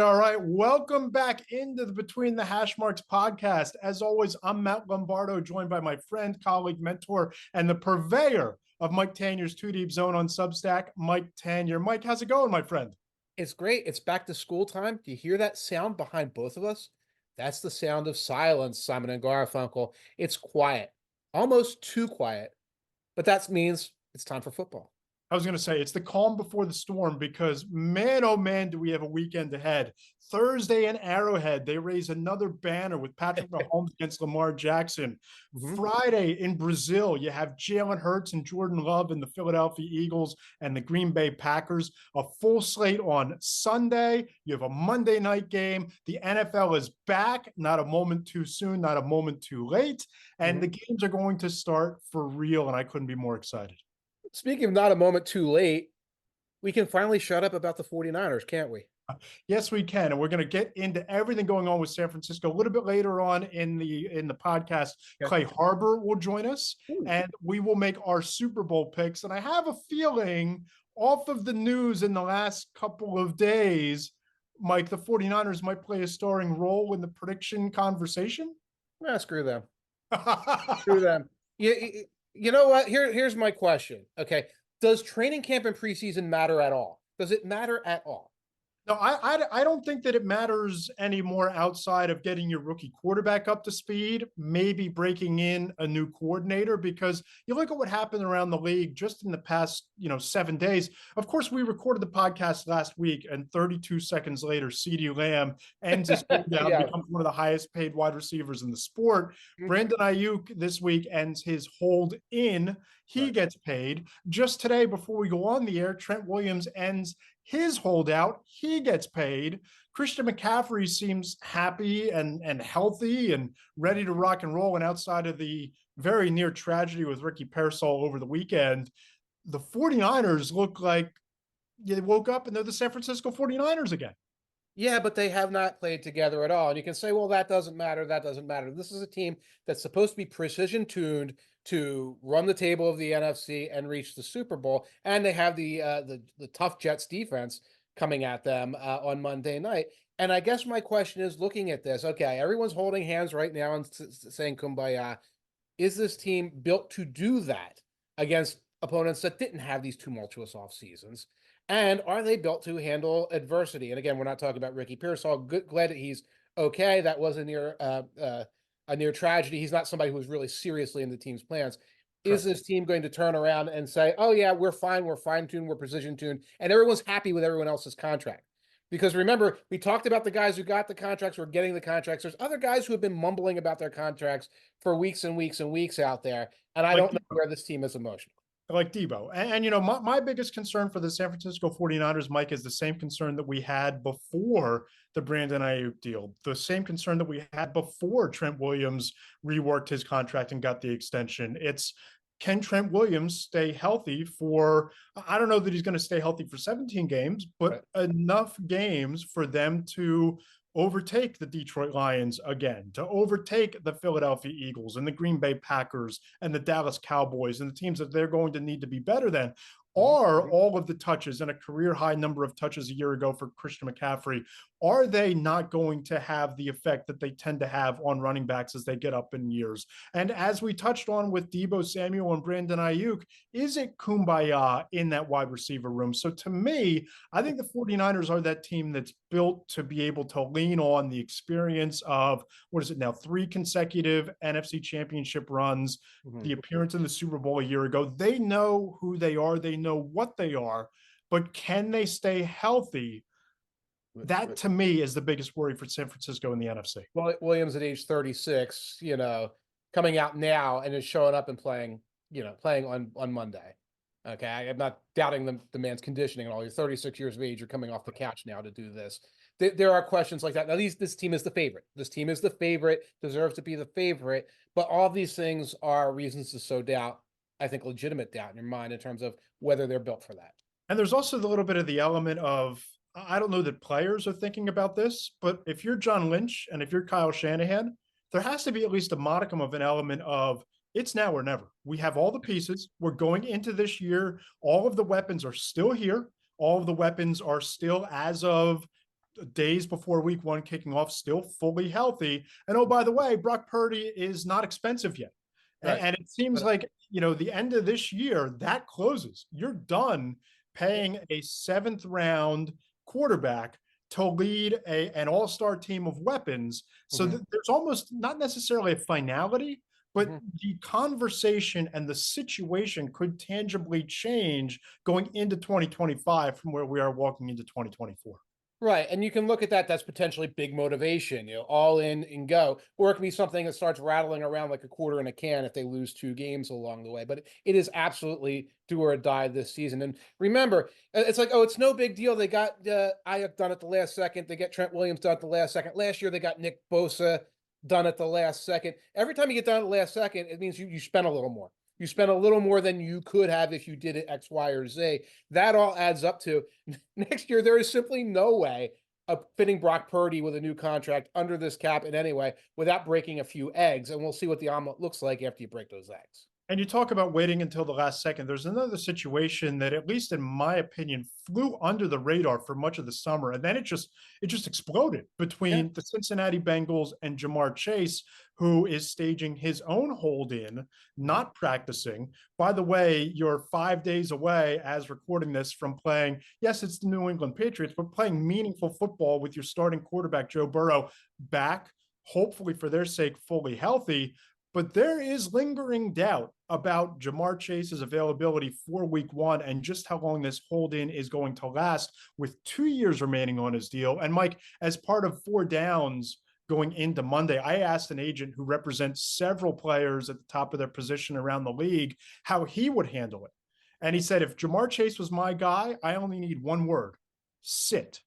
All right. Welcome back into the Between the Hash Marks podcast. As always, I'm Matt Lombardo, joined by my friend, colleague, mentor, and the purveyor of Mike Tanier's Two Deep Zone on Substack, Mike Tanier. Mike, how's it going, my friend? It's great. It's back to school time. Do you hear that sound behind both of us? That's the sound of silence, Simon and Garfunkel. It's quiet, almost too quiet, but that means it's time for football. I was going to say it's the calm before the storm because, man, oh man, do we have a weekend ahead. Thursday in Arrowhead, they raise another banner with Patrick Mahomes against Lamar Jackson. Mhm. Friday in Brazil, you have Jalen Hurts and Jordan Love and the Philadelphia Eagles and the Green Bay Packers. A full slate on Sunday. You have a Monday night game. The NFL is back, not a moment too soon, not a moment too late. And the games are going to start for real, and I couldn't be more excited. Speaking of not a moment too late, we can finally shut up about the 49ers, can't we? Yes, we can, and we're going to get into everything going on with San Francisco a little bit later on in the podcast. Okay. Clay Harbor will join us, Ooh. and we will make our Super Bowl picks. And I have a feeling, off of the news in the last couple of days, Mike, the 49ers might play a starring role in the prediction conversation. Screw them. Screw them. You know what? Here's my question. Okay. Does training camp and preseason matter at all? Does it matter at all? No, I don't think that it matters anymore outside of getting your rookie quarterback up to speed, maybe breaking in a new coordinator, because you look at what happened around the league just in the past, 7 days. Of course, we recorded the podcast last week, and 32 seconds later, CeeDee Lamb ends his down, Yeah. becomes one of the highest paid wide receivers in the sport. Mhm. Brandon Ayuk this week ends his hold in. He Right. gets paid. Just today, before we go on the air, Trent Williams ends his holdout. He gets paid. Christian McCaffrey seems happy and healthy and ready to rock and roll. And outside of the very near tragedy with Ricky Pearsall over the weekend, the 49ers look like you woke up and they're the San Francisco 49ers again. Yeah, but they have not played together at all. And you can say, well, that doesn't matter. That doesn't matter. This is a team that's supposed to be precision tuned to run the table of the NFC and reach the Super Bowl. And they have the tough Jets defense coming at them on Monday night. And I guess my question is, looking at this, okay, everyone's holding hands right now and saying kumbaya. Is this team built to do that against opponents that didn't have these tumultuous off seasons? And are they built to handle adversity? And again, we're not talking about Ricky Pearsall. Glad that he's okay. That was a near tragedy. He's not somebody who was really seriously in the team's plans. Is this team going to turn around and say, "Oh yeah, we're fine. We're fine-tuned. We're precision-tuned," and everyone's happy with everyone else's contract? Because remember, we talked about the guys who got the contracts, who are getting the contracts. There's other guys who have been mumbling about their contracts for weeks and weeks and weeks out there, and I don't know where this team is emotional. Like Debo. And my biggest concern for the San Francisco 49ers, Mike, is the same concern that we had before the Brandon Ayuk deal, the same concern that we had before Trent Williams reworked his contract and got the extension. It's, can Trent Williams stay healthy for, I don't know that he's going to stay healthy for 17 games, but enough games for them to overtake the Detroit Lions again, to overtake the Philadelphia Eagles and the Green Bay Packers and the Dallas Cowboys and the teams that they're going to need to be better than. Are all of the touches, and a career high number of touches a year ago for Christian McCaffrey, are they not going to have the effect that they tend to have on running backs as they get up in years? And as we touched on with Deebo Samuel and Brandon Ayuk, is it kumbaya in that wide receiver room? So to me, I think the 49ers are that team that's built to be able to lean on the experience of, what is it now, 3 consecutive NFC championship runs, the appearance in the Super Bowl a year ago. They know who they are. They know what they are, but can they stay healthy? That to me is the biggest worry for San Francisco in the NFC. Well, Williams at age 36, coming out now and is showing up and playing on Monday. Okay, I'm not doubting the man's conditioning and all. You're 36 years of age. You're coming off the couch now to do this. There are questions like that. Now, this team is the favorite. This team is the favorite, deserves to be the favorite. But all of these things are reasons to sow doubt, I think legitimate doubt in your mind in terms of whether they're built for that. And there's also the little bit of the element of, I don't know that players are thinking about this, but if you're John Lynch and if you're Kyle Shanahan, there has to be at least a modicum of an element of, it's now or never. We have all the pieces. We're going into this year. All of the weapons are still here. All of the weapons are still, as of days before week one kicking off, still fully healthy. And oh, by the way, Brock Purdy is not expensive yet. Right. And it seems But like, the end of this year, that closes. You're done paying a seventh round quarterback to lead an all-star team of weapons. So there's almost not necessarily a finality, but the conversation and the situation could tangibly change going into 2025 from where we are walking into 2024. Right. And you can look at that. That's potentially big motivation, all in and go. Or it can be something that starts rattling around like a quarter in a can if they lose 2 games along the way. But it is absolutely do or die this season. And remember, it's like, oh, it's no big deal. They got Ayuk done at the last second. They get Trent Williams done at the last second. Last year, they got Nick Bosa done at the last second. Every time you get done at the last second, it means you spend a little more. You spend a little more than you could have if you did it X, Y, or Z. That all adds up to next year. There is simply no way of fitting Brock Purdy with a new contract under this cap in any way without breaking a few eggs. And we'll see what the omelet looks like after you break those eggs. And you talk about waiting until the last second. There's another situation that, at least in my opinion, flew under the radar for much of the summer, and then it just exploded between the Cincinnati Bengals and Jamar Chase, who is staging his own hold-in, not practicing. By the way, you're 5 days away, as recording this, from playing. Yes, it's the New England Patriots, but playing meaningful football with your starting quarterback Joe Burrow back, hopefully for their sake, fully healthy. But there is lingering doubt about Jamar Chase's availability for week one and just how long this hold-in is going to last with 2 years remaining on his deal. And Mike, as part of 4 downs going into Monday, I asked an agent who represents several players at the top of their position around the league how he would handle it. And he said, if Jamar Chase was my guy, I only need one word: sit.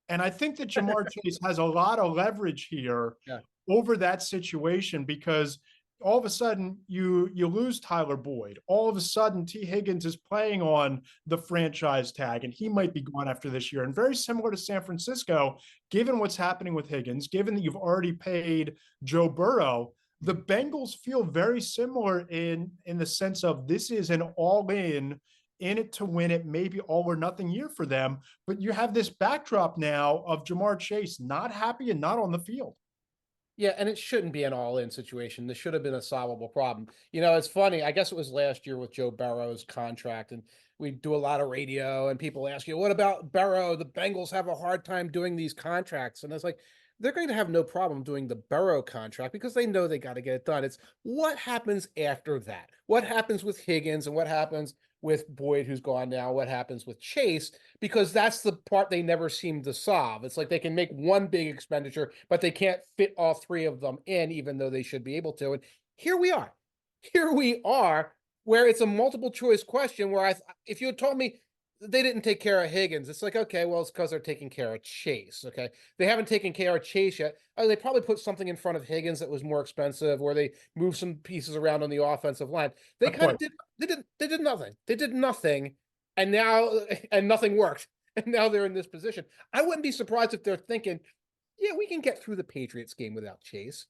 And I think that Jamar Chase has a lot of leverage here over that situation, because all of a sudden you lose Tyler Boyd. All of a sudden T. Higgins is playing on the franchise tag, and he might be gone after this year. And very similar to San Francisco, given what's happening with Higgins, given that you've already paid Joe Burrow, the Bengals feel very similar in the sense of this is an all-in, in it to win it, maybe all or nothing year for them. But you have this backdrop now of Jamar Chase not happy and not on the field. Yeah, and it shouldn't be an all-in situation. This should have been a solvable problem. It's funny. I guess it was last year with Joe Burrow's contract, and we do a lot of radio, and people ask you, "What about Burrow? The Bengals have a hard time doing these contracts." And it's like, they're going to have no problem doing the Burrow contract because they know they got to get it done. It's what happens after that. What happens with Higgins and what happens with Boyd, who's gone now, what happens with Chase, because that's the part they never seem to solve. It's like they can make one big expenditure, but they can't fit all 3 of them in, even though they should be able to. And here we are. Here we are, where it's a multiple choice question where if you had told me they didn't take care of Higgins, it's like, okay, well, it's because they're taking care of Chase. Okay. They haven't taken care of Chase yet. Oh, they probably put something in front of Higgins that was more expensive, or they moved some pieces around on the offensive line. They kind of they did nothing. They did nothing. And nothing worked. And now they're in this position. I wouldn't be surprised if they're thinking, yeah, we can get through the Patriots game without Chase.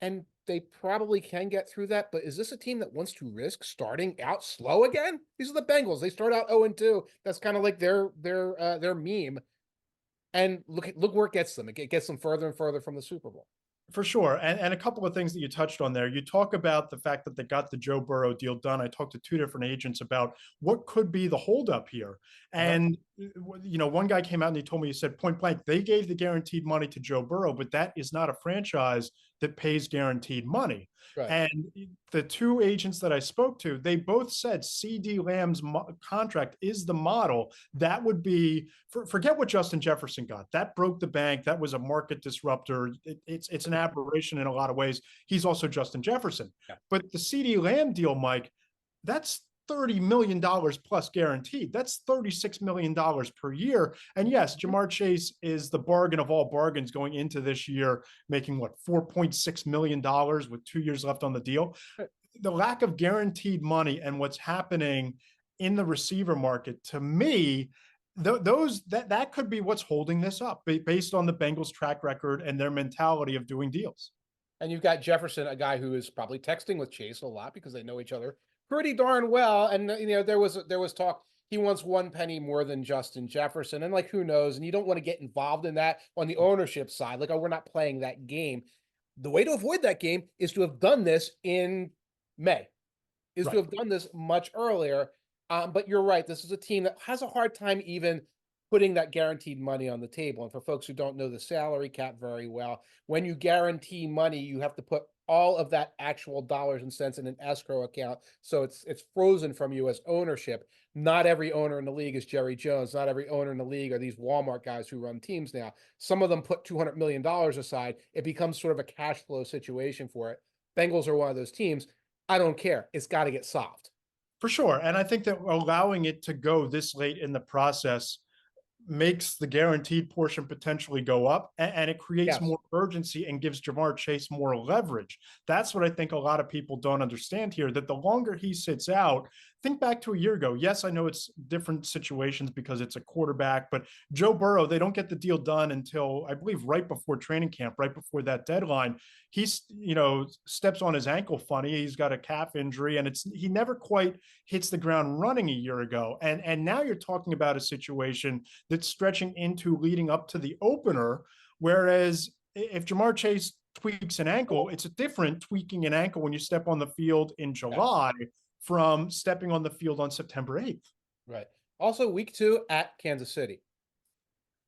And they probably can get through that. But is this a team that wants to risk starting out slow again? These are the Bengals. They start out 0-2. That's kind of like their meme. And look where it gets them. It gets them further and further from the Super Bowl. For sure. And a couple of things that you touched on there. You talk about the fact that they got the Joe Burrow deal done. I talked to 2 different agents about what could be the holdup here. And, one guy came out and he told me, he said, point blank, they gave the guaranteed money to Joe Burrow, but that is not a franchise that pays guaranteed money. Right. And the 2 agents that I spoke to, they both said CD Lamb's contract is the model. That would be, forget what Justin Jefferson got. That broke the bank. That was a market disruptor. It's an aberration in a lot of ways. He's also Justin Jefferson. Yeah. But the CD Lamb deal, Mike, that's $30 million plus guaranteed. That's $36 million per year. And yes, Jamar Chase is the bargain of all bargains going into this year, making $4.6 million with 2 years left on the deal. The lack of guaranteed money and what's happening in the receiver market, to me, that could be what's holding this up based on the Bengals track record and their mentality of doing deals. And you've got Jefferson, a guy who is probably texting with Chase a lot because they know each other pretty darn well. And there was talk he wants one penny more than Justin Jefferson. And like, who knows? And you don't want to get involved in that on the ownership side. Like, oh, we're not playing that game. The way to avoid that game is to have done this in May, is to Right. have done this much earlier. But you're right. This is a team that has a hard time even putting that guaranteed money on the table. And for folks who don't know the salary cap very well, when you guarantee money, you have to put all of that actual dollars and cents in an escrow account. So it's frozen from you as ownership. Not every owner in the league is Jerry Jones. Not every owner in the league are these Walmart guys who run teams now. Some of them put $200 million aside. It becomes sort of a cash flow situation for it. Bengals are one of those teams. I don't care. It's got to get solved. For sure. And I think that allowing it to go this late in the process makes the guaranteed portion potentially go up, and it creates Yes. more urgency and gives Jamar Chase more leverage. That's what I think a lot of people don't understand here, that the longer he sits out, think back to a year ago. Yes, I know it's different situations because it's a quarterback, but Joe Burrow, they don't get the deal done until I believe right before training camp, right before that deadline. He's, steps on his ankle funny. He's got a calf injury, and he never quite hits the ground running a year ago. And now you're talking about a situation that's stretching into leading up to the opener. Whereas if Jamar Chase tweaks an ankle, it's a different tweaking an ankle when you step on the field in Yes. July from stepping on the field on September 8th. Right. Also, week 2 at Kansas City.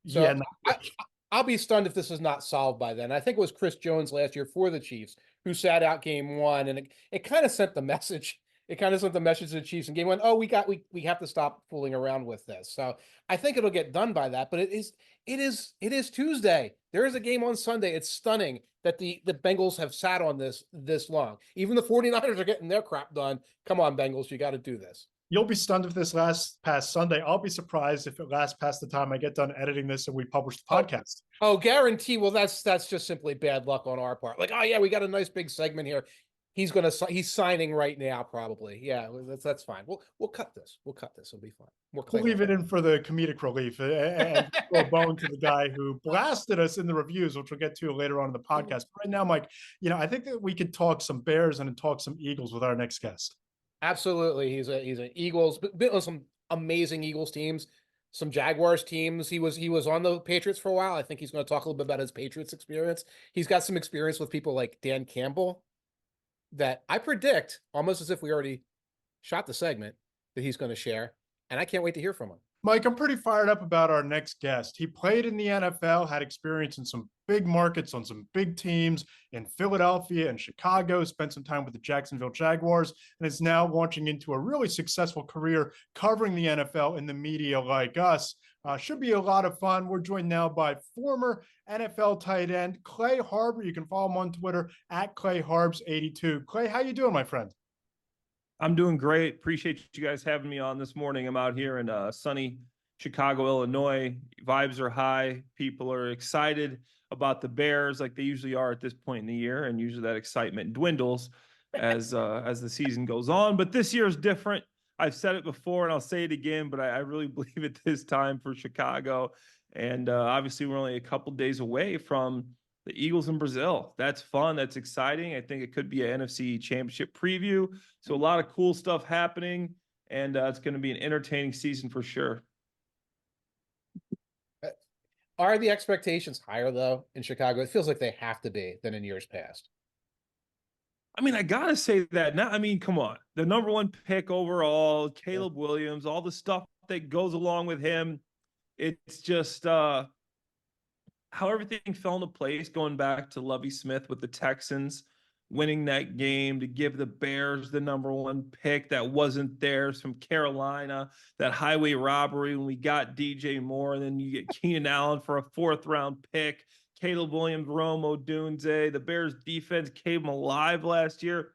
Yeah, So not I, great. I'll be stunned if this is not solved by then. I think it was Chris Jones last year for the Chiefs who sat out game 1, and it kind of sent the message. It kind of sent the message to the Chiefs in game 1. Oh, we have to stop fooling around with this. So I think it'll get done by that. But it is Tuesday. There is a game on Sunday. It's stunning that the Bengals have sat on this long. Even the 49ers are getting their crap done. Come on, Bengals, you got to do this. You'll be stunned if this lasts past Sunday. I'll be surprised if it lasts past the time I get done editing this and we publish the Oh, podcast. oh, guarantee. Well, that's just simply bad luck on our part. Like, oh yeah, we got a nice big segment here. He's signing right now, probably. Yeah, that's fine. We'll cut this. We'll cut this. It'll be fine. We're We'll clean. leave it in for the comedic relief and throw a bone to the guy who blasted us in the reviews, which we'll get to later on in the podcast. But right now, Mike, I think that we could talk some Bears and talk some Eagles with our next guest. Absolutely. He's an Eagles, been on some amazing Eagles teams, some Jaguars teams. He was on the Patriots for a while. I think he's going to talk a little bit about his Patriots experience. He's got some experience with people like Dan Campbell that I predict, almost as if we already shot the segment, that he's going to share. And I can't wait to hear from him. Mike, I'm pretty fired up about our next guest. He played in the NFL, had experience in some big markets on some big teams in Philadelphia and Chicago, spent some time with the Jacksonville Jaguars, and is now launching into a really successful career covering the NFL in the media like us. Should be a lot of fun. We're joined now by former NFL tight end Clay Harbor. You can follow him on Twitter at ClayHarbs82. Clay, how you doing, my friend? I'm doing great. Appreciate you guys having me on this morning. I'm out here in sunny Chicago, Illinois. Vibes are high. People are excited about the Bears like they usually are at this point in the year, and usually that excitement dwindles as the season goes on. But this year is different. I've said it before and I'll say it again, but I really believe it this time for Chicago. And obviously we're only a couple days away from the Eagles in Brazil. That's fun. That's exciting. I think it could be an NFC championship preview. So a lot of cool stuff happening, and it's going to be an entertaining season for sure. Are the expectations higher, though, in Chicago? It feels like they have to be than in years past. I mean, I got to say that now. I mean, come on. The number 1 pick overall, Caleb Williams, all the stuff that goes along with him. It's just how everything fell into place going back to Lovie Smith with the Texans winning that game to give the Bears the number 1 pick that wasn't theirs from Carolina, that highway robbery when we got DJ Moore, and then you get Keenan Allen for a 4th-round pick, Caleb Williams, Rome Odunze, the Bears defense came alive last year.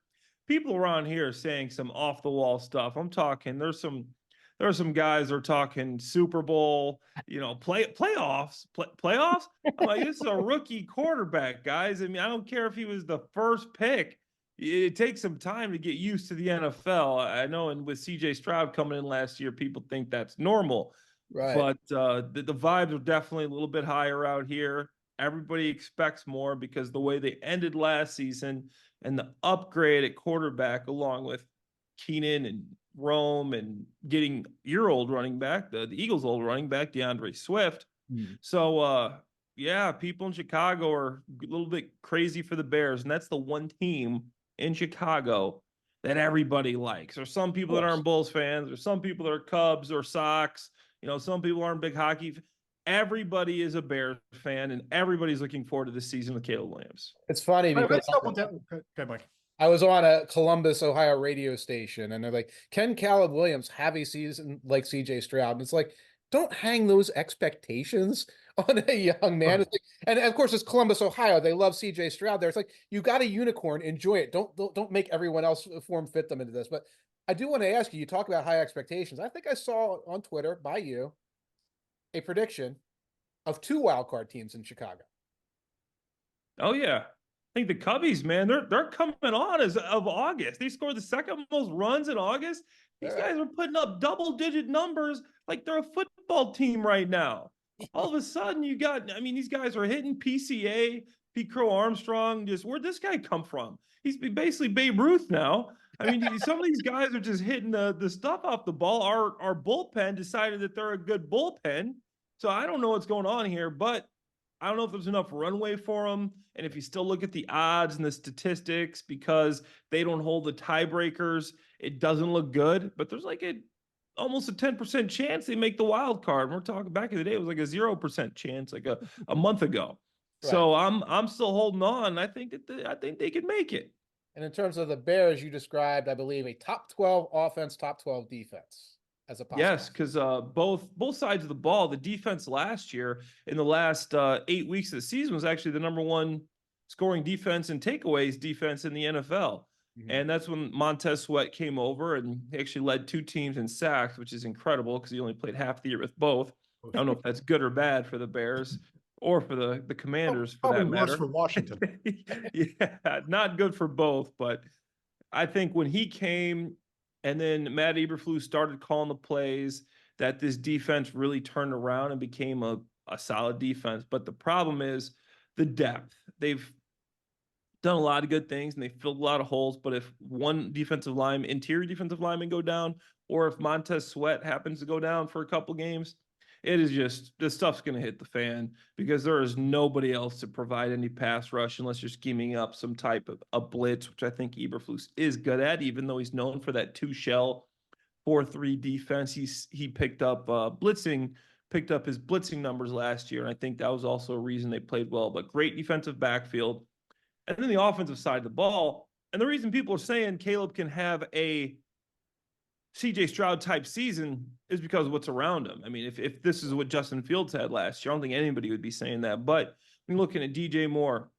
People around here are saying some off-the-wall stuff. I'm talking, there are some guys that are talking Super Bowl, playoffs. I'm like, this is a rookie quarterback, guys. I mean, I don't care if he was the first pick. It takes some time to get used to the NFL. I know, and with CJ Stroud coming in last year, people think that's normal. Right. But the vibes are definitely a little bit higher out here. Everybody expects more because the way they ended last season and the upgrade at quarterback, along with Keenan and Rome and getting your old running back, the Eagles' old running back, DeAndre Swift. So, yeah, people in Chicago are a little bit crazy for the Bears, and that's the one team in Chicago that everybody likes. Or some people that aren't Bulls fans, or some people that are Cubs or Sox. Some people aren't big hockey. Everybody is a Bears fan, and everybody's looking forward to this season with Caleb Williams. It's funny All right, because let's double down. Okay, Mike. I was on a Columbus, Ohio radio station, and they're like, "Can Caleb Williams have a season like CJ Stroud?" And it's like, don't hang those expectations on a young man. It's like, and of course, it's Columbus, Ohio. They love CJ Stroud there. It's like, you got a unicorn, enjoy it. Don't make everyone else form fit them into this. But I do want to ask you. You talk about high expectations. I think I saw on Twitter by you a prediction of 2 wild card teams in Chicago. Oh yeah. I think the Cubbies, man, they're coming on as of August. They scored the second most runs in August. These guys are putting up double-digit numbers like they're a football team right now. All of a sudden, these guys are hitting PCA, Pete Crow Armstrong. Just where'd this guy come from? He's basically Babe Ruth now. I mean, some of these guys are just hitting the stuff off the ball. Our bullpen decided that they're a good bullpen. So I don't know what's going on here, but I don't know if there's enough runway for them. And if you still look at the odds and the statistics, because they don't hold the tiebreakers, it doesn't look good. But there's like almost a 10% chance they make the wild card. We're talking back in the day, it was like a 0% chance like a month ago. Right. So I'm still holding on. I think they could make it. And in terms of the Bears, you described, I believe, a top 12 offense, top 12 defense as a possibility. Yes, because both sides of the ball, the defense last year in the last 8 weeks of the season was actually the number one scoring defense and takeaways defense in the NFL. Mm-hmm. And that's when Montez Sweat came over and he actually led 2 teams in sacks, which is incredible because he only played half the year with both. I don't know if that's good or bad for the Bears or for the Commanders for that matter. Worse for Washington. Yeah, not good for both. But I think when he came and then Matt Eberflus started calling the plays, that this defense really turned around and became a solid defense. But the problem is the depth. They've done a lot of good things and they filled a lot of holes. But if one interior defensive lineman go down, or if Montez Sweat happens to go down for a couple games, it is just, this stuff's going to hit the fan because there is nobody else to provide any pass rush unless you're scheming up some type of a blitz, which I think Eberflus is good at, even though he's known for that 2-shell 4-3 defense. He picked up his blitzing numbers last year, and I think that was also a reason they played well. But great defensive backfield. And then the offensive side of the ball, and the reason people are saying Caleb can have a CJ Stroud type season is because of what's around him. I mean, if this is what Justin Fields had last year, I don't think anybody would be saying that. But I'm looking at DJ Moore,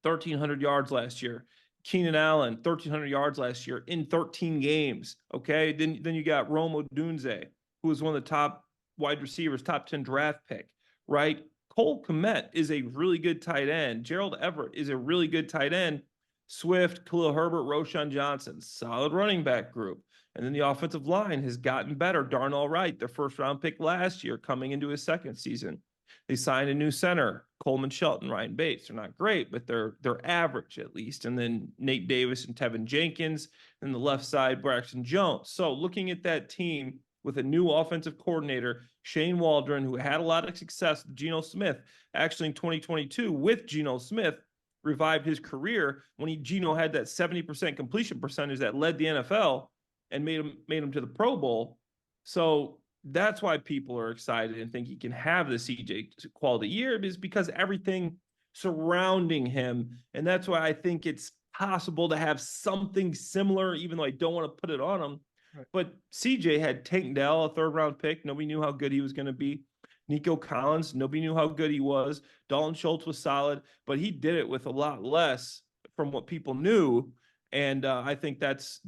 1,300 yards last year. Keenan Allen, 1,300 yards last year in 13 games. Okay, then you got Rome Odunze, who was one of the top wide receivers, top 10 draft pick, right? Cole Kmet is a really good tight end. Gerald Everett is a really good tight end. Swift, Khalil Herbert, Roshan Johnson, solid running back group. And then the offensive line has gotten better. Darnell Wright, their first-round pick last year, coming into his second season. They signed a new center, Coleman Shelton, Ryan Bates. They're not great, but they're average at least. And then Nate Davis and Tevin Jenkins. And the left side, Braxton Jones. So looking at that team with a new offensive coordinator, Shane Waldron, who had a lot of success with Geno Smith, actually in 2022 with Geno Smith, revived his career when Geno had that 70% completion percentage that led the NFL and made him to the Pro Bowl. So that's why people are excited and think he can have the CJ quality year, is because everything surrounding him. And that's why I think it's possible to have something similar, even though I don't want to put it on him. Right. But CJ had Tank Dell, a 3rd-round pick. Nobody knew how good he was going to be. Nico Collins, nobody knew how good he was. Dalton Schultz was solid, but he did it with a lot less from what people knew. And I think that's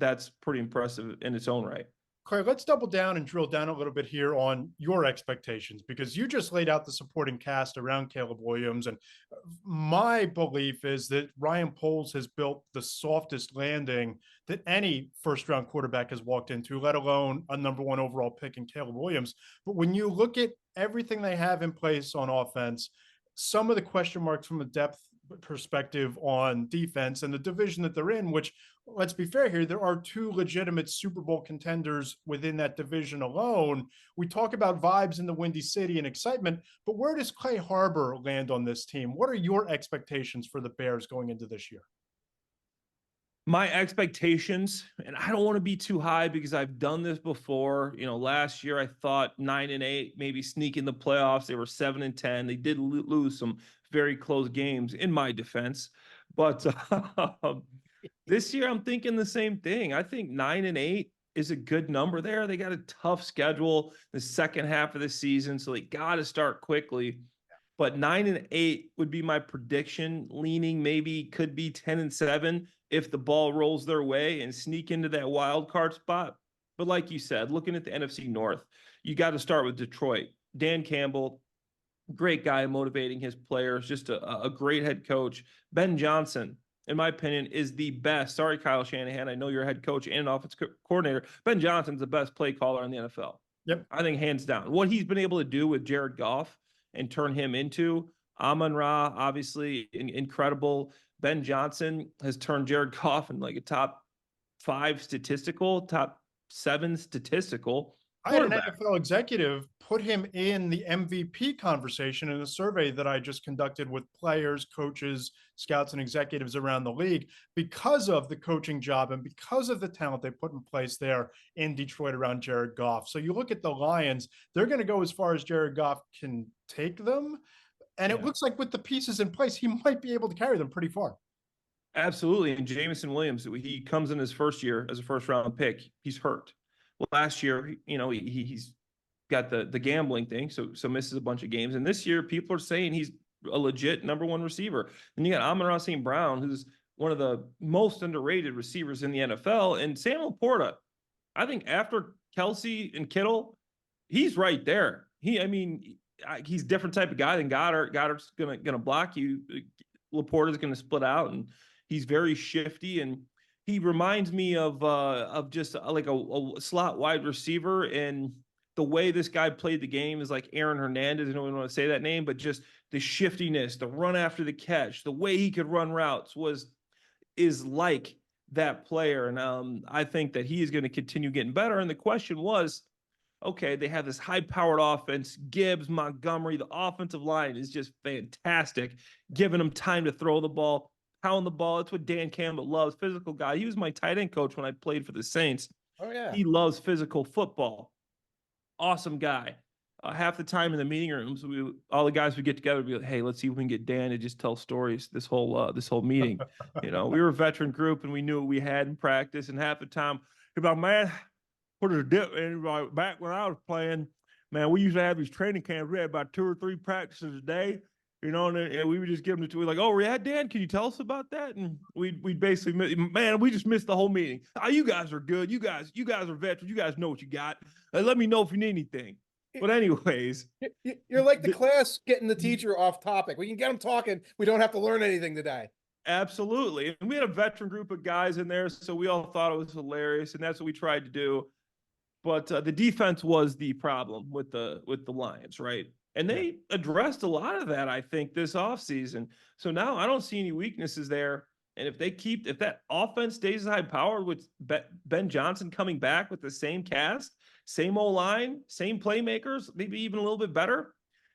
pretty impressive in its own right. Clay, let's double down and drill down a little bit here on your expectations, because you just laid out the supporting cast around Caleb Williams. And my belief is that Ryan Poles has built the softest landing that any first-round quarterback has walked into, let alone a number 1 overall pick in Caleb Williams. But when you look at everything they have in place on offense, some of the question marks from a depth perspective on defense and the division that they're in, which let's be fair here, there are two legitimate Super Bowl contenders within that division alone. We talk about vibes in the Windy City and excitement, but where does Clay Harbor land on this team? What are your expectations for the Bears going into this year? My expectations, and I don't want to be too high because I've done this before. Last year I thought 9-8, maybe sneak in the playoffs. They were 7-10. They did lose some very close games in my defense, but this year I'm thinking the same thing. I think 9-8 is a good number there. They got a tough schedule the second half of the season, so they got to start quickly. But 9-8 would be my prediction, leaning maybe could be 10-7 if the ball rolls their way and sneak into that wild card spot. But like you said, looking at the NFC North, you got to start with Detroit. Dan Campbell, great guy motivating his players, just a great head coach. Ben Johnson, in my opinion, is the best. Sorry, Kyle Shanahan. I know you're a head coach and an offense coordinator. Ben Johnson's the best play caller in the NFL. Yep. I think hands down. What he's been able to do with Jared Goff and turn him into Amon-Ra, obviously incredible. Ben Johnson has turned Jared Goff in like a top 5 statistical, top 7 statistical. I had an NFL executive put him in the MVP conversation in a survey that I just conducted with players, coaches, scouts, and executives around the league because of the coaching job and because of the talent they put in place there in Detroit around Jared Goff. So you look at the Lions, they're going to go as far as Jared Goff can take them. And it looks like with the pieces in place, he might be able to carry them pretty far. Absolutely. And Jameson Williams, he comes in his first year as a first-round pick. He's hurt. Well, last year, he's got the gambling thing, so misses a bunch of games. And this year, people are saying he's a legit number 1 receiver. And you got Amon-Ra St. Brown, who's one of the most underrated receivers in the NFL. And Sam Laporta, I think after Kelsey and Kittle, he's right there. He's a different type of guy than Goddard. Goddard's gonna block you. Laporta's gonna split out, and he's very shifty, and he reminds me of just like a slot wide receiver. And the way this guy played the game is like Aaron Hernandez. I don't even want to say that name, but just the shiftiness, the run after the catch, the way he could run routes is like that player. And I think that he is going to continue getting better. And the question was, okay, they have this high-powered offense. Gibbs, Montgomery, the offensive line is just fantastic, giving them time to throw the ball, pound the ball. That's what Dan Campbell loves, physical guy. He was my tight end coach when I played for the Saints. Oh, yeah. He loves physical football. Awesome guy. Half the time in the meeting rooms, all the guys would get together and be like, hey, let's see if we can get Dan to just tell stories this whole meeting. We were a veteran group, and we knew what we had in practice, and half the time, about, man, put a dip in. Back when I was playing, man, we used to have these training camps. We had about 2 or 3 practices a day, and we would just give them to, like, oh, yeah, Dan, can you tell us about that? And we'd basically, man, we just missed the whole meeting. Oh, you guys are good. You guys are veterans. You guys know what you got. Let me know if you need anything. But anyways. You're like the class getting the teacher off topic. We can get them talking. We don't have to learn anything today. Absolutely. And we had a veteran group of guys in there, so we all thought it was hilarious, and that's what we tried to do. But the defense was the problem with the Lions, right? And they addressed a lot of that, I think, this offseason. So now I don't see any weaknesses there. And if that offense stays high powered with Ben Johnson coming back with the same cast, same O-line, same playmakers, maybe even a little bit better,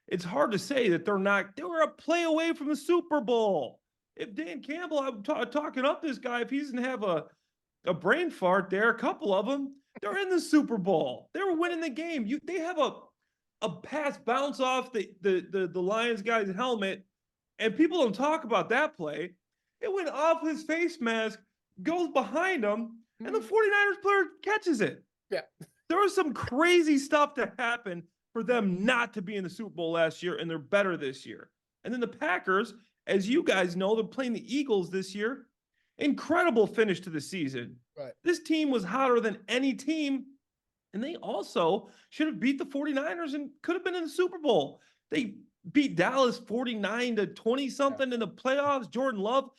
it's hard to say that they were a play away from the Super Bowl. If Dan Campbell, I'm talking up this guy, if he doesn't have a brain fart there, a couple of them, they're in the Super Bowl. They were winning the game. They have a pass bounce off the Lions guy's helmet, and people don't talk about that play. It went off his face mask, goes behind him, and the 49ers player catches it. Yeah. There was some crazy stuff that happened for them not to be in the Super Bowl last year, and they're better this year. And then the Packers, as you guys know, they're playing the Eagles this year. Incredible finish to the season. Right. This team was hotter than any team, and they also should have beat the 49ers and could have been in the Super Bowl. They beat Dallas 49-20-something in the playoffs. Jordan Love,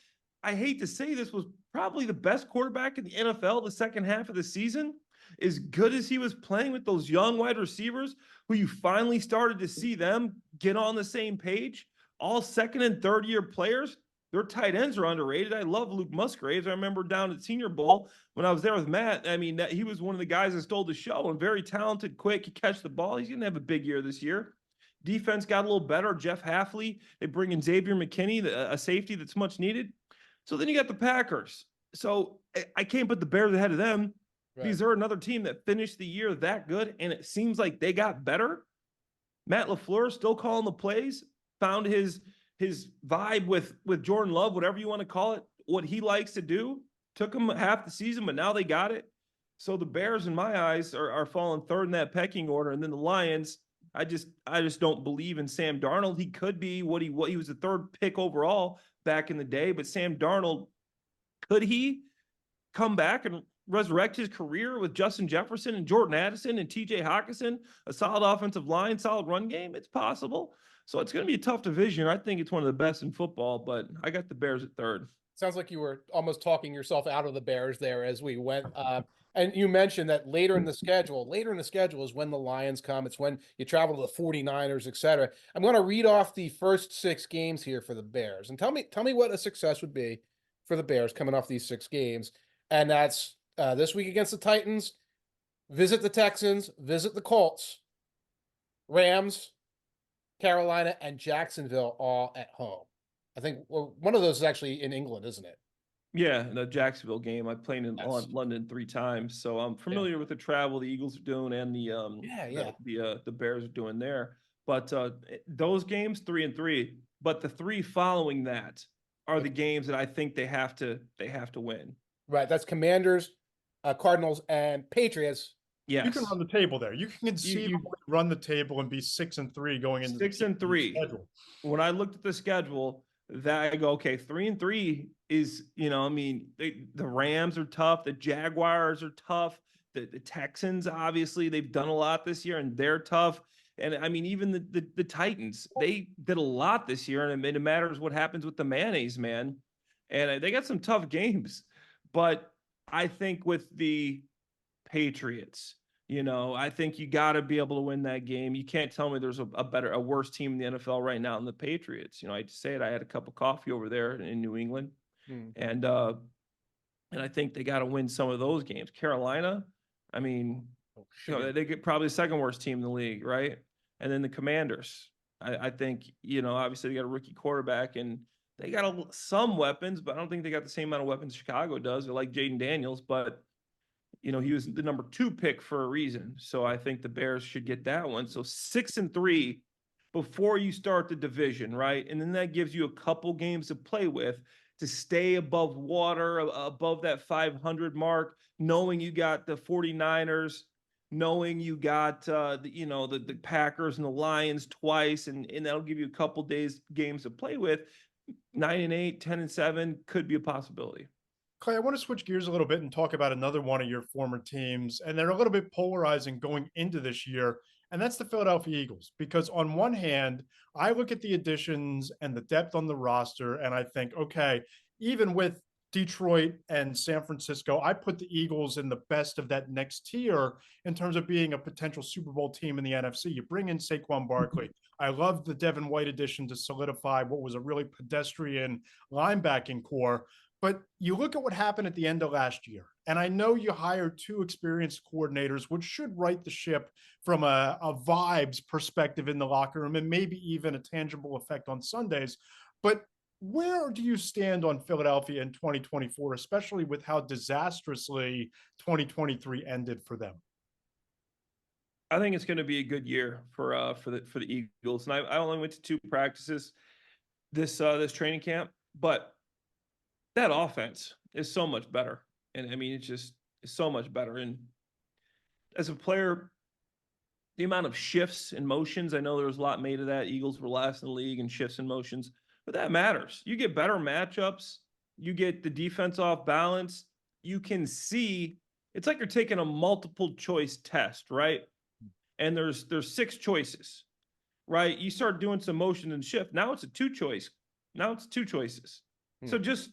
I hate to say this, was probably the best quarterback in the NFL the second half of the season. As good as he was playing with those young wide receivers who you finally started to see them get on the same page, all second and third year players, Their tight ends are underrated. I love Luke Musgraves. I remember down at Senior Bowl when I was there with Matt. I mean, he was one of the guys that stole the show and very talented, quick. He catch the ball. He's going to have a big year this year. Defense got a little better. Jeff Halfley. They bring in Xavier McKinney, a safety that's much needed. So then you got the Packers. So I can't put the Bears ahead of them. Right. Because they're another team that finished the year that good, and it seems like they got better. Matt LaFleur still calling the plays, found his vibe with Jordan Love, whatever you want to call it, what he likes to do. Took him half the season, but now they got it. So the Bears, in my eyes, are falling third in that pecking order. And then the Lions, I just don't believe in Sam Darnold. He could be what he was the third pick overall back in the day, but Sam Darnold, could he come back and resurrect his career with Justin Jefferson and Jordan Addison and TJ Hawkinson, a solid offensive line, solid run game? It's possible. So it's going to be a tough division. I think it's one of the best in football, but I got the Bears at third. Sounds like you were almost talking yourself out of the Bears there as we went. And you mentioned that later in the schedule is when the Lions come. It's when you travel to the 49ers, et cetera. I'm going to read off the first 6 games here for the Bears, and tell me what a success would be for the Bears coming off these 6 games. And that's this week against the Titans, visit the Texans, visit the Colts, Rams, Carolina, and Jacksonville all at home. I think one of those is actually in England, isn't it? Yeah, the Jacksonville game. I played in Yes. London 3 times, so I'm familiar with the travel the Eagles are doing and the Bears are doing there. But those games 3-3, but the 3 following that are the games that I think they have to win. Right, that's Commanders, Cardinals, and Patriots. Yes. You can run the table there. You can conceivably run the table and be 6-3 going into 6-3 schedule. When I looked at the schedule, that I go, okay, 3-3 is, the Rams are tough, the Jaguars are tough, the Texans, obviously, they've done a lot this year and they're tough. And I mean, even the Titans, they did a lot this year, and it matters what happens with the mayonnaise, man. And they got some tough games. But I think with the Patriots, I think you got to be able to win that game. You can't tell me there's a worse team in the NFL right now than the Patriots. I hate to say it, I had a cup of coffee over there in New England, and I think they got to win some of those games. Carolina, I mean, they get probably the second worst team in the league, right? And then the Commanders, I think, obviously they got a rookie quarterback and they got some weapons, but I don't think they got the same amount of weapons Chicago does. They like Jaden Daniels, but he was the number 2 pick for a reason. So I think the Bears should get that one. So 6-3 before you start the division, right? And then that gives you a couple games to play with to stay above water, above that 500 mark, knowing you got the 49ers, knowing you got the Packers and the Lions twice, and that'll give you a couple games to play with. 9-8, 10-7 could be a possibility. Clay, I want to switch gears a little bit and talk about another one of your former teams, and they're a little bit polarizing going into this year, and that's the Philadelphia Eagles. Because on one hand, I look at the additions and the depth on the roster, and I think, okay, even with Detroit and San Francisco, I put the Eagles in the best of that next tier in terms of being a potential Super Bowl team in the NFC. You bring in Saquon Barkley. I love the Devin White addition to solidify what was a really pedestrian linebacking core. But you look at what happened at the end of last year, and I know you hired 2 experienced coordinators, which should right the ship from a vibes perspective in the locker room and maybe even a tangible effect on Sundays. But where do you stand on Philadelphia in 2024, especially with how disastrously 2023 ended for them? I think it's going to be a good year for the Eagles, and I only went to 2 practices this training camp, but that offense is so much better. And I mean, it's so much better. And as a player, the amount of shifts and motions, I know there was a lot made of that. Eagles were last in the league in shifts and motions, but that matters. You get better matchups. You get the defense off balance. You can see, it's like you're taking a multiple choice test, right? And there's 6 choices, right? You start doing some motion and shift. Now it's a 2 choice. Now it's 2 choices. So just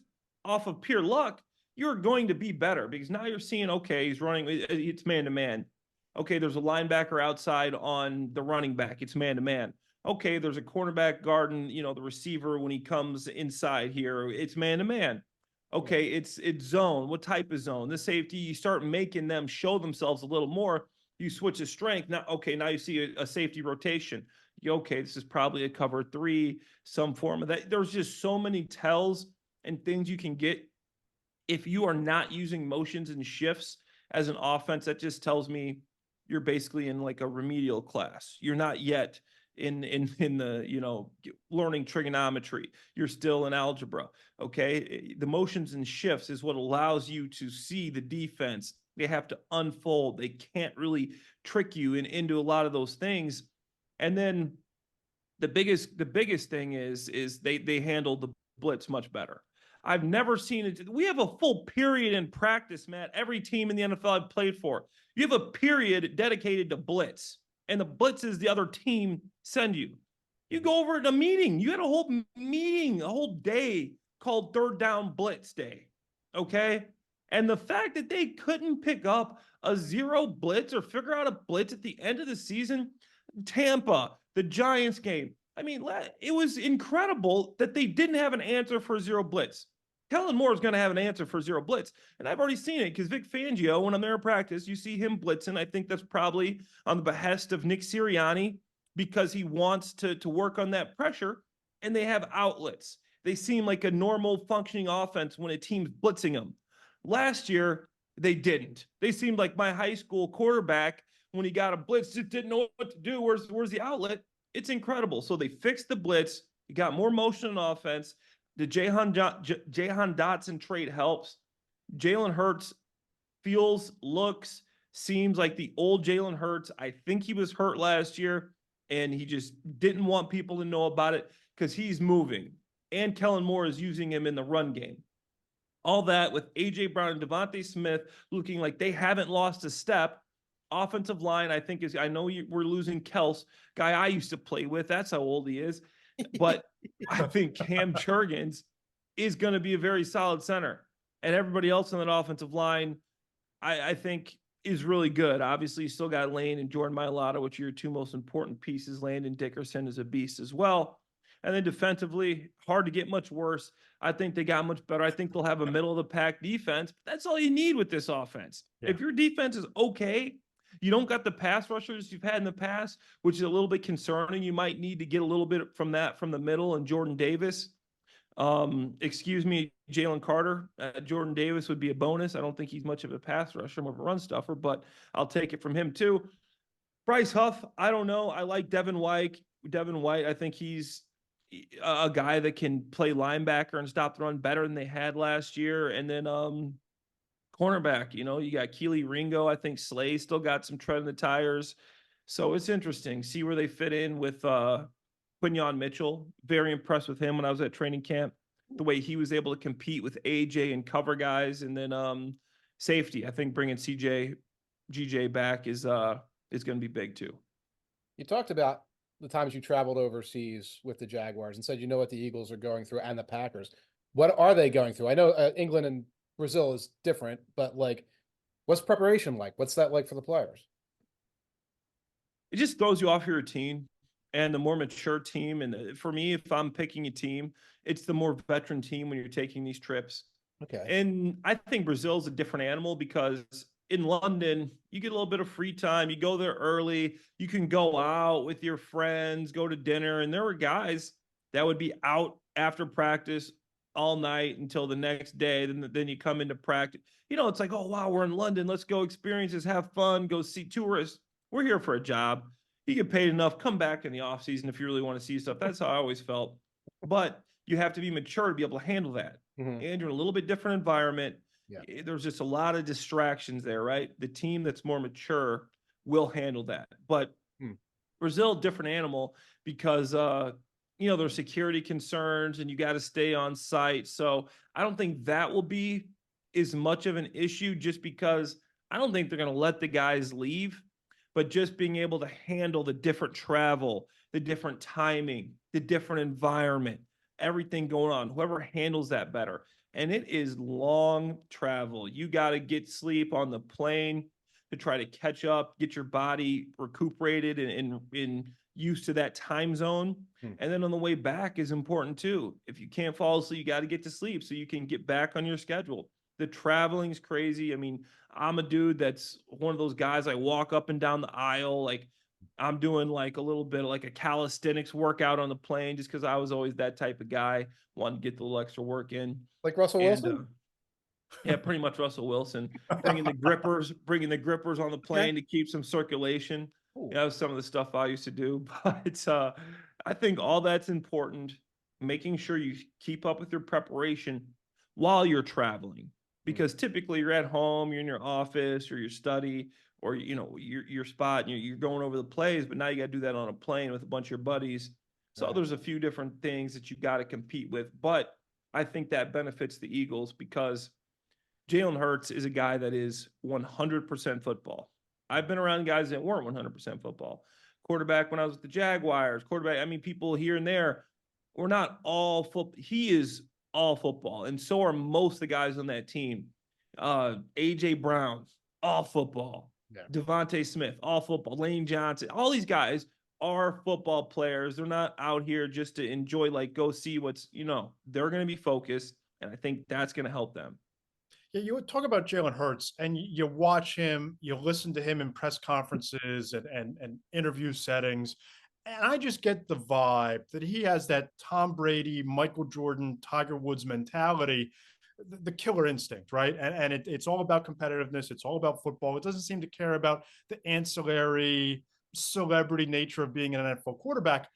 off of pure luck, you're going to be better because now you're seeing, okay, he's running, it's man-to-man. Okay, there's a linebacker outside on the running back. It's man-to-man. Okay, there's a cornerback guarding, the receiver when he comes inside here. It's man to man. Okay, it's zone. What type of zone? The safety, you start making them show themselves a little more. You switch a strength. Now, okay, now you see a safety rotation. Okay, this is probably a cover 3, some form of that. There's just so many tells and things you can get if you are not using motions and shifts as an offense. That just tells me you're basically in like a remedial class. You're not yet in the learning trigonometry. You're still in algebra. Okay, the motions and shifts is what allows you to see the defense. They have to unfold. They can't really trick you into a lot of those things. And then the biggest thing is they handle the blitz much better. I've never seen it. We have a full period in practice, Matt. Every team in the NFL I've played for, you have a period dedicated to blitz, and the blitzes the other team send you. You go over at a meeting. You had a whole meeting, a whole day called Third Down Blitz Day. Okay. And the fact that they couldn't pick up a zero blitz or figure out a blitz at the end of the season, Tampa, the Giants game. I mean, it was incredible that they didn't have an answer for zero blitz. Kellen Moore is going to have an answer for zero blitz. And I've already seen it because Vic Fangio, when I'm there in practice, you see him blitzing. I think that's probably on the behest of Nick Sirianni because he wants to work on that pressure, and they have outlets. They seem like a normal functioning offense when a team's blitzing them. Last year, they didn't. They seemed like my high school quarterback when he got a blitz, just didn't know what to do. Where's the outlet? It's incredible. So they fixed the blitz. You got more motion on offense. The Jahan Dotson trade helps. Jalen Hurts looks, seems like the old Jalen Hurts. I think he was hurt last year, and he just didn't want people to know about it because he's moving. And Kellen Moore is using him in the run game. All that with A.J. Brown and Devontae Smith looking like they haven't lost a step. Offensive line, I think I know we're losing Kels, guy I used to play with. That's how old he is. But I think Cam Jurgens is going to be a very solid center. And everybody else on that offensive line, I think is really good. Obviously, you still got Lane and Jordan Mailata, which are your two most important pieces. Landon Dickerson is a beast as well. And then defensively, hard to get much worse. I think they got much better. I think they'll have a middle of the pack defense. But that's all you need with this offense. Yeah. If your defense is okay, you don't got the pass rushers you've had in the past, which is a little bit concerning. You might need to get a little bit from the middle and Jordan Davis. Excuse me, Jalen Carter. Jordan Davis would be a bonus. I don't think he's much of a pass rusher, more of a run stuffer, but I'll take it from him too. Bryce Huff, I don't know. I like Devin White. I think he's a guy that can play linebacker and stop the run better than they had last year. And then cornerback, you got Keely Ringo. I think Slay still got some tread in the tires. So it's interesting. See where they fit in with Quinyon Mitchell. Very impressed with him when I was at training camp. The way he was able to compete with AJ and cover guys. And then safety. I think bringing GJ back is going to be big too. You talked about the times you traveled overseas with the Jaguars and said you know what the Eagles are going through and the Packers. What are they going through? I know England and Brazil is different, but like, what's preparation like? What's that like for the players? It just throws you off your routine, and the more mature team. And for me, if I'm picking a team, it's the more veteran team when you're taking these trips. Okay. And I think Brazil's a different animal because in London, you get a little bit of free time. You go there early. You can go out with your friends, go to dinner. And there were guys that would be out after practice all night until the next day. Then you come into practice. It's like, oh, wow, we're in London. Let's go experience this, have fun, go see tourists. We're here for a job. You get paid enough. Come back in the off season if you really want to see stuff. That's how I always felt. But you have to be mature to be able to handle that. Mm-hmm. And you're in a little bit different environment. Yeah. There's just a lot of distractions there, right? The team that's more mature will handle that. But Brazil, different animal because there's security concerns and you got to stay on site. So I don't think that will be as much of an issue just because I don't think they're going to let the guys leave, but just being able to handle the different travel, the different timing, the different environment, everything going on, whoever handles that better. And it is long travel. You got to get sleep on the plane. to try to catch up, get your body recuperated and used to that time zone. And then on the way back is important too. If you can't fall asleep, you got to get to sleep so you can get back on your schedule. The traveling's crazy. I mean, I'm a dude that's one of those guys. I walk up and down the aisle. Like I'm doing like a little bit of like a calisthenics workout on the plane just because I was always that type of guy. Wanted to get the little extra work in. Like Russell Wilson? Yeah, pretty much Russell Wilson. Bringing the grippers on the plane to keep some circulation. Ooh. Yeah, that was some of the stuff I used to do. But I think all that's important. Making sure you keep up with your preparation while you're traveling. Because typically you're at home, you're in your office or your study or your spot, and you're going over the plays, but now you got to do that on a plane with a bunch of your buddies. So there's a few different things that you got to compete with, but I think that benefits the Eagles because Jalen Hurts is a guy that is 100% football. I've been around guys that weren't 100% football. Quarterback when I was with the Jaguars, people here and there. We're not all football. He is all football, and so are most of the guys on that team. A.J. Brown, all football. Yeah. Devontae Smith, all football. Lane Johnson, all these guys are football players. They're not out here just to enjoy, go see what's, they're going to be focused, and I think that's going to help them. Yeah, you would talk about Jalen Hurts, and you watch him, you listen to him in press conferences and interview settings, and I just get the vibe that he has that Tom Brady, Michael Jordan, Tiger Woods mentality, the killer instinct, right? And it's all about competitiveness. It's all about football. It doesn't seem to care about the ancillary celebrity nature of being an NFL quarterback.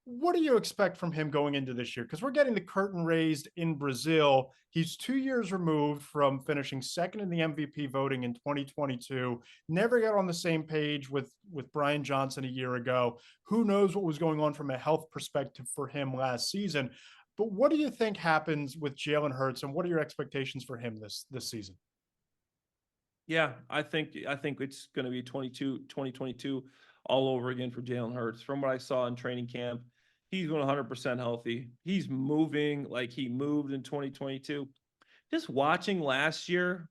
What do you expect from him going into this year? Because we're getting the curtain raised in Brazil. He's 2 years removed from finishing second in the MVP voting in 2022. Never got on the same page with Brian Johnson a year ago. Who knows what was going on from a health perspective for him last season? But what do you think happens with Jalen Hurts, and what are your expectations for him this season? Yeah, I think it's going to be 2022 all over again for Jalen Hurts. From what I saw in training camp, he's 100% healthy. He's moving like he moved in 2022. Just watching last year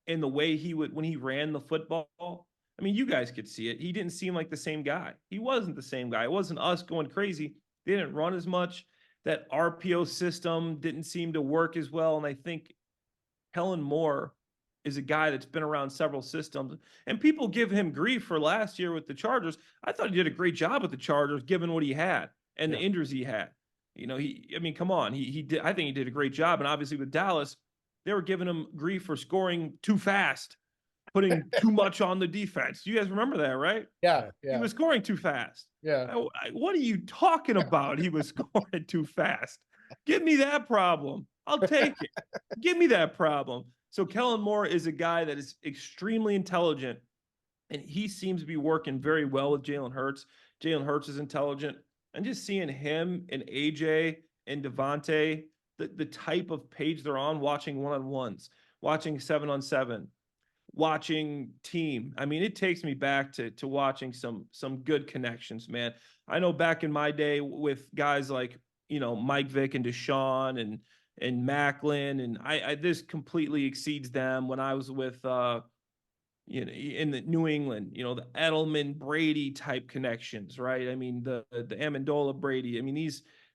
and the way when he ran the football, I mean, you guys could see it. He didn't seem like the same guy. He wasn't the same guy. It wasn't us going crazy. They didn't run as much. That RPO system didn't seem to work as well. And I think Kellen Moore is a guy that's been around several systems, and people give him grief for last year with the Chargers. I thought he did a great job with the Chargers, given what he had and the injuries he had. Come on, he did. I think he did a great job, and obviously with Dallas, they were giving him grief for scoring too fast, putting too much on the defense. You guys remember that, right? Yeah. He was scoring too fast. Yeah. What are you talking about? He was scoring too fast. Give me that problem. I'll take it. Give me that problem. So Kellen Moore is a guy that is extremely intelligent, and he seems to be working very well with Jalen Hurts. Jalen Hurts is intelligent. And just seeing him and AJ and Devontae, the type of page they're on, watching one-on-ones, watching 7-on-7, watching team. I mean, it takes me back to watching some good connections, man. I know back in my day with guys like, Mike Vick and Deshaun and Macklin, and I this completely exceeds them when I was with in the New England, the Edelman Brady type connections, right? I mean, the Amendola Brady. I mean,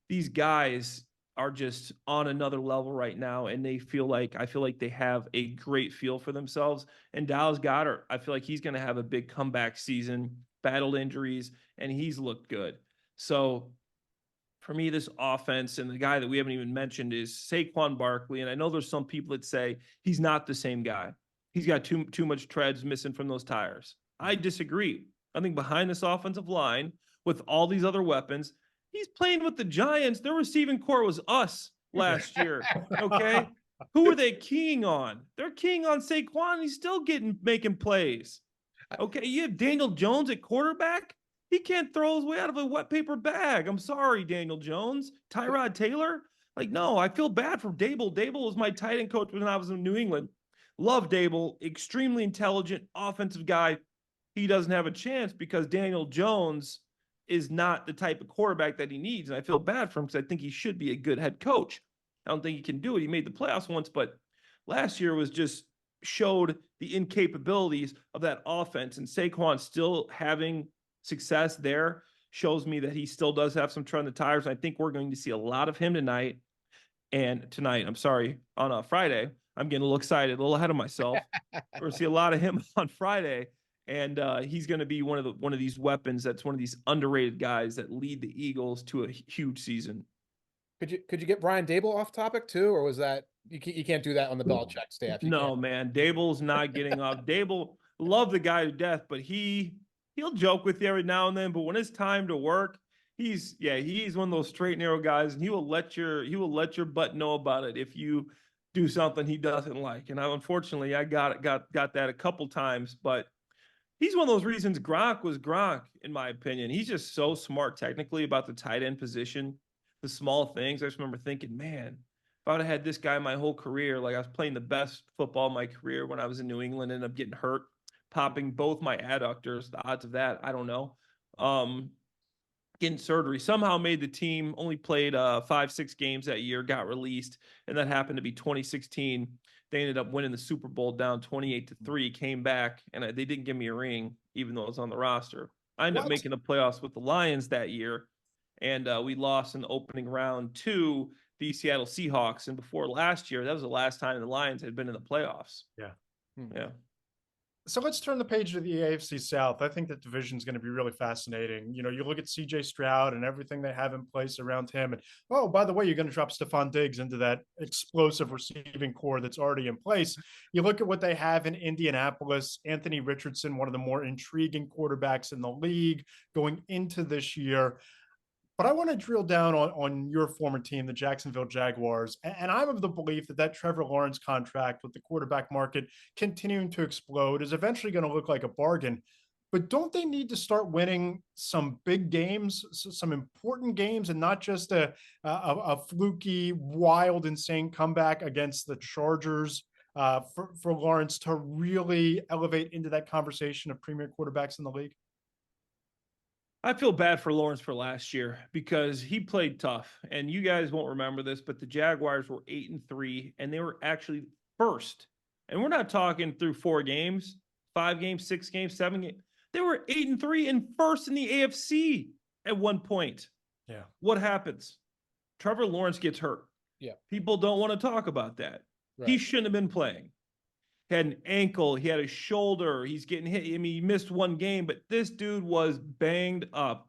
these guys are just on another level right now, and I feel like they have a great feel for themselves. And Dallas Goedert, I feel like he's going to have a big comeback season, battled injuries, and he's looked good. So for me, this offense, and the guy that we haven't even mentioned is Saquon Barkley. And I know there's some people that say he's not the same guy. He's got too much treads missing from those tires. I disagree. I think behind this offensive line, with all these other weapons, he's playing with the Giants. Their receiving core was us last year. Okay. Who are they keying on? They're keying on Saquon. He's still making plays. Okay. You have Daniel Jones at quarterback. He can't throw his way out of a wet paper bag. I'm sorry, Daniel Jones. Tyrod Taylor. No, I feel bad for Dable. Dable was my tight end coach when I was in New England. Love Dable. Extremely intelligent offensive guy. He doesn't have a chance because Daniel Jones is not the type of quarterback that he needs. And I feel bad for him because I think he should be a good head coach. I don't think he can do it. He made the playoffs once, but last year was just showed the incapabilities of that offense. And Saquon still having success there shows me that he still does have some tread on the tires. I think we're going to see a lot of him tonight. And tonight, I'm sorry, on a Friday. I'm getting a little excited, a little ahead of myself. We're going to see a lot of him on Friday. And he's going to be one of these weapons that's one of these underrated guys that lead the Eagles to a huge season. Could you get Brian Dable off topic too, or was that you can't do that on the Belichick staff? You No, can't. man, Dable's not getting off. Dable, love the guy to death, but he'll joke with you every now and then. But when it's time to work, he's one of those straight and narrow guys, and he will let your butt know about it if you do something he doesn't like. And unfortunately I got that a couple times, but he's one of those reasons Gronk was Gronk, in my opinion. He's just so smart technically about the tight end position, the small things. I just remember thinking, man, if I would have had this guy my whole career, like I was playing the best football of my career when I was in New England, ended up getting hurt, popping both my adductors. The odds of that, I don't know. Getting surgery, somehow made the team, only played 5-6 games that year, got released, and that happened to be 2016. They ended up winning the Super Bowl down 28-3, came back, and they didn't give me a ring, even though it was on the roster. I ended up making the playoffs with the Lions that year, and we lost in the opening round to the Seattle Seahawks. And before last year, that was the last time the Lions had been in the playoffs. Yeah. Yeah. So let's turn the page to the AFC South. I think that division is going to be really fascinating. You know, you look at CJ Stroud and everything they have in place around him. And, oh, by the way, you're going to drop Stephon Diggs into that explosive receiving core that's already in place. You look at what they have in Indianapolis, Anthony Richardson, one of the more intriguing quarterbacks in the league going into this year. But I want to drill down on your former team, the Jacksonville Jaguars. And I'm of the belief that Trevor Lawrence contract with the quarterback market continuing to explode is eventually going to look like a bargain. But don't they need to start winning some big games, some important games, and not just a fluky, wild, insane comeback against the Chargers for Lawrence to really elevate into that conversation of premier quarterbacks in the league? I feel bad for Lawrence for last year because he played tough, and you guys won't remember this, but the Jaguars were 8-3, and they were actually first. And we're not talking through 4 games, 5 games, 6 games, 7 games. They were 8-3 and first in the AFC at one point. Yeah. What happens? Trevor Lawrence gets hurt. Yeah. People don't want to talk about that. Right. He shouldn't have been playing. Had an ankle, he had a shoulder, he's getting hit. I mean, he missed 1 game, but this dude was banged up,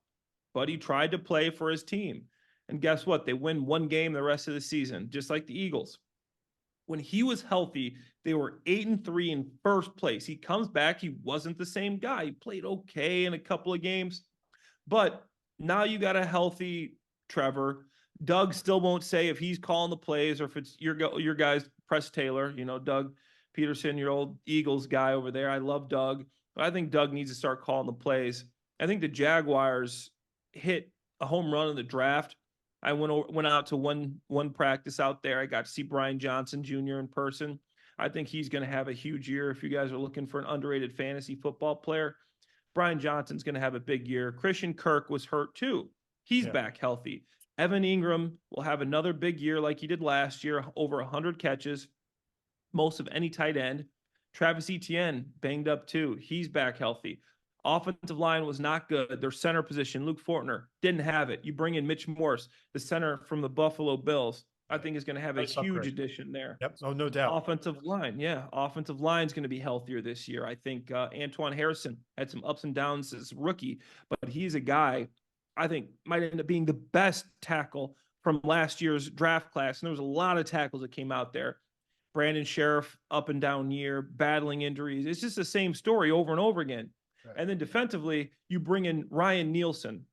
but he tried to play for his team. And guess what? They win 1 game the rest of the season, just like the Eagles. When he was healthy, they were 8-3 in first place. He comes back, he wasn't the same guy. He played okay in a couple of games, but now you got a healthy Trevor. Doug still won't say if he's calling the plays or if it's your guy's Press Taylor, Doug Peterson, your old Eagles guy over there. I love Doug. But I think Doug needs to start calling the plays. I think the Jaguars hit a home run in the draft. I went out to one practice out there. I got to see Brian Johnson Jr. in person. I think he's going to have a huge year. If you guys are looking for an underrated fantasy football player, Brian Johnson's going to have a big year. Christian Kirk was hurt too. He's back healthy. Evan Ingram will have another big year like he did last year, over 100 catches. Most of any tight end. Travis Etienne banged up too. He's back healthy. Offensive line was not good. Their center position, Luke Fortner, didn't have it. You bring in Mitch Morse, the center from the Buffalo Bills. I think is going to have a huge addition there. Yep. Oh, no doubt. Offensive line. Yeah. Offensive line is going to be healthier this year. I think Antoine Harrison had some ups and downs as rookie, but he's a guy I think might end up being the best tackle from last year's draft class. And there was a lot of tackles that came out there. Brandon Sheriff, up and down year, battling injuries. It's just the same story over and over again. Right. And then defensively, you bring in Ryan Nielsen.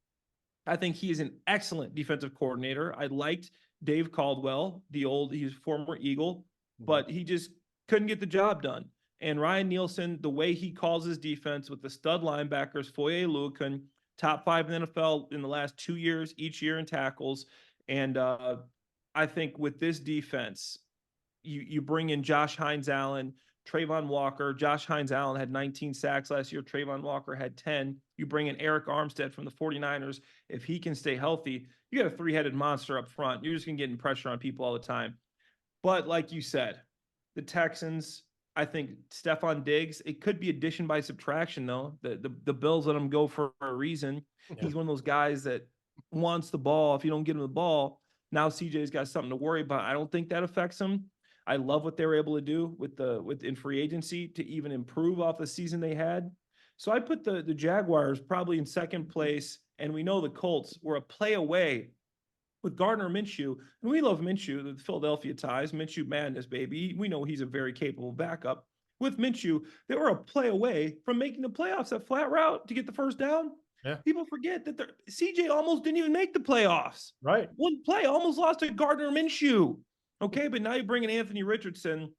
I think he is an excellent defensive coordinator. I liked Dave Caldwell, he's former Eagle, but he just couldn't get the job done. And Ryan Nielsen, the way he calls his defense with the stud linebackers, Foye Oluokun, top 5 in the NFL in the last 2 years, each year in tackles. And I think with this defense, you bring in Josh Hines-Allen, Trayvon Walker. Josh Hines-Allen had 19 sacks last year. Trayvon Walker had 10. You bring in Eric Armstead from the 49ers. If he can stay healthy, you got a 3-headed monster up front. You're just going to get pressure on people all the time. But like you said, the Texans, I think Stephon Diggs, it could be addition by subtraction, though. The Bills let him go for a reason. Yeah. He's one of those guys that wants the ball. If you don't get him the ball, now CJ's got something to worry about. I don't think that affects him. I love what they were able to do with in free agency to even improve off the season they had. So I put the Jaguars probably in second place, and we know the Colts were a play away with Gardner Minshew, and we love Minshew, the Philadelphia ties, Minshew madness, baby. We know he's a very capable backup. With Minshew, they were a play away from making the playoffs, that flat route to get the first down. Yeah. People forget that CJ almost didn't even make the playoffs. Right. One play almost lost to Gardner Minshew. Okay, but now you bring in Anthony Richardson,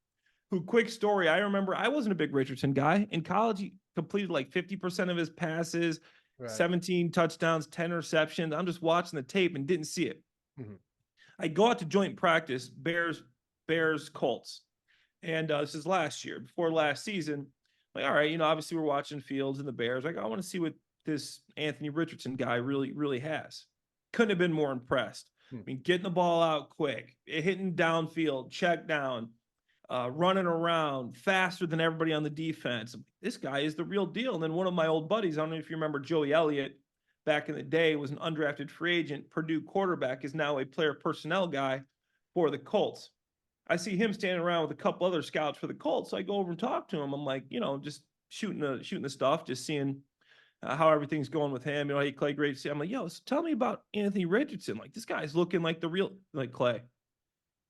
who, quick story, I remember I wasn't a big Richardson guy. In college, he completed like 50% of his passes, Right. 17 touchdowns, 10 receptions. I'm just watching the tape and didn't see it. Mhm. I go out to joint practice, Bears, Colts. And this is last year, before last season. Like, all right, obviously we're watching Fields and the Bears. Like, I want to see what this Anthony Richardson guy really has. Couldn't have been more impressed. I mean, getting the ball out quick, hitting downfield, check down, running around faster than everybody on the defense. This guy is the real deal. And then one of my old buddies, I don't know if you remember Joey Elliott, back in the day, was an undrafted free agent. Purdue quarterback, is now a player personnel guy for the Colts. I see him standing around with a couple other scouts for the Colts. So I go over and talk to him. I'm like, just shooting the stuff, just seeing how everything's going with him. Hey, Clay, great to see. I'm like, so tell me about Anthony Richardson. Like, this guy's looking like the real, like, Clay.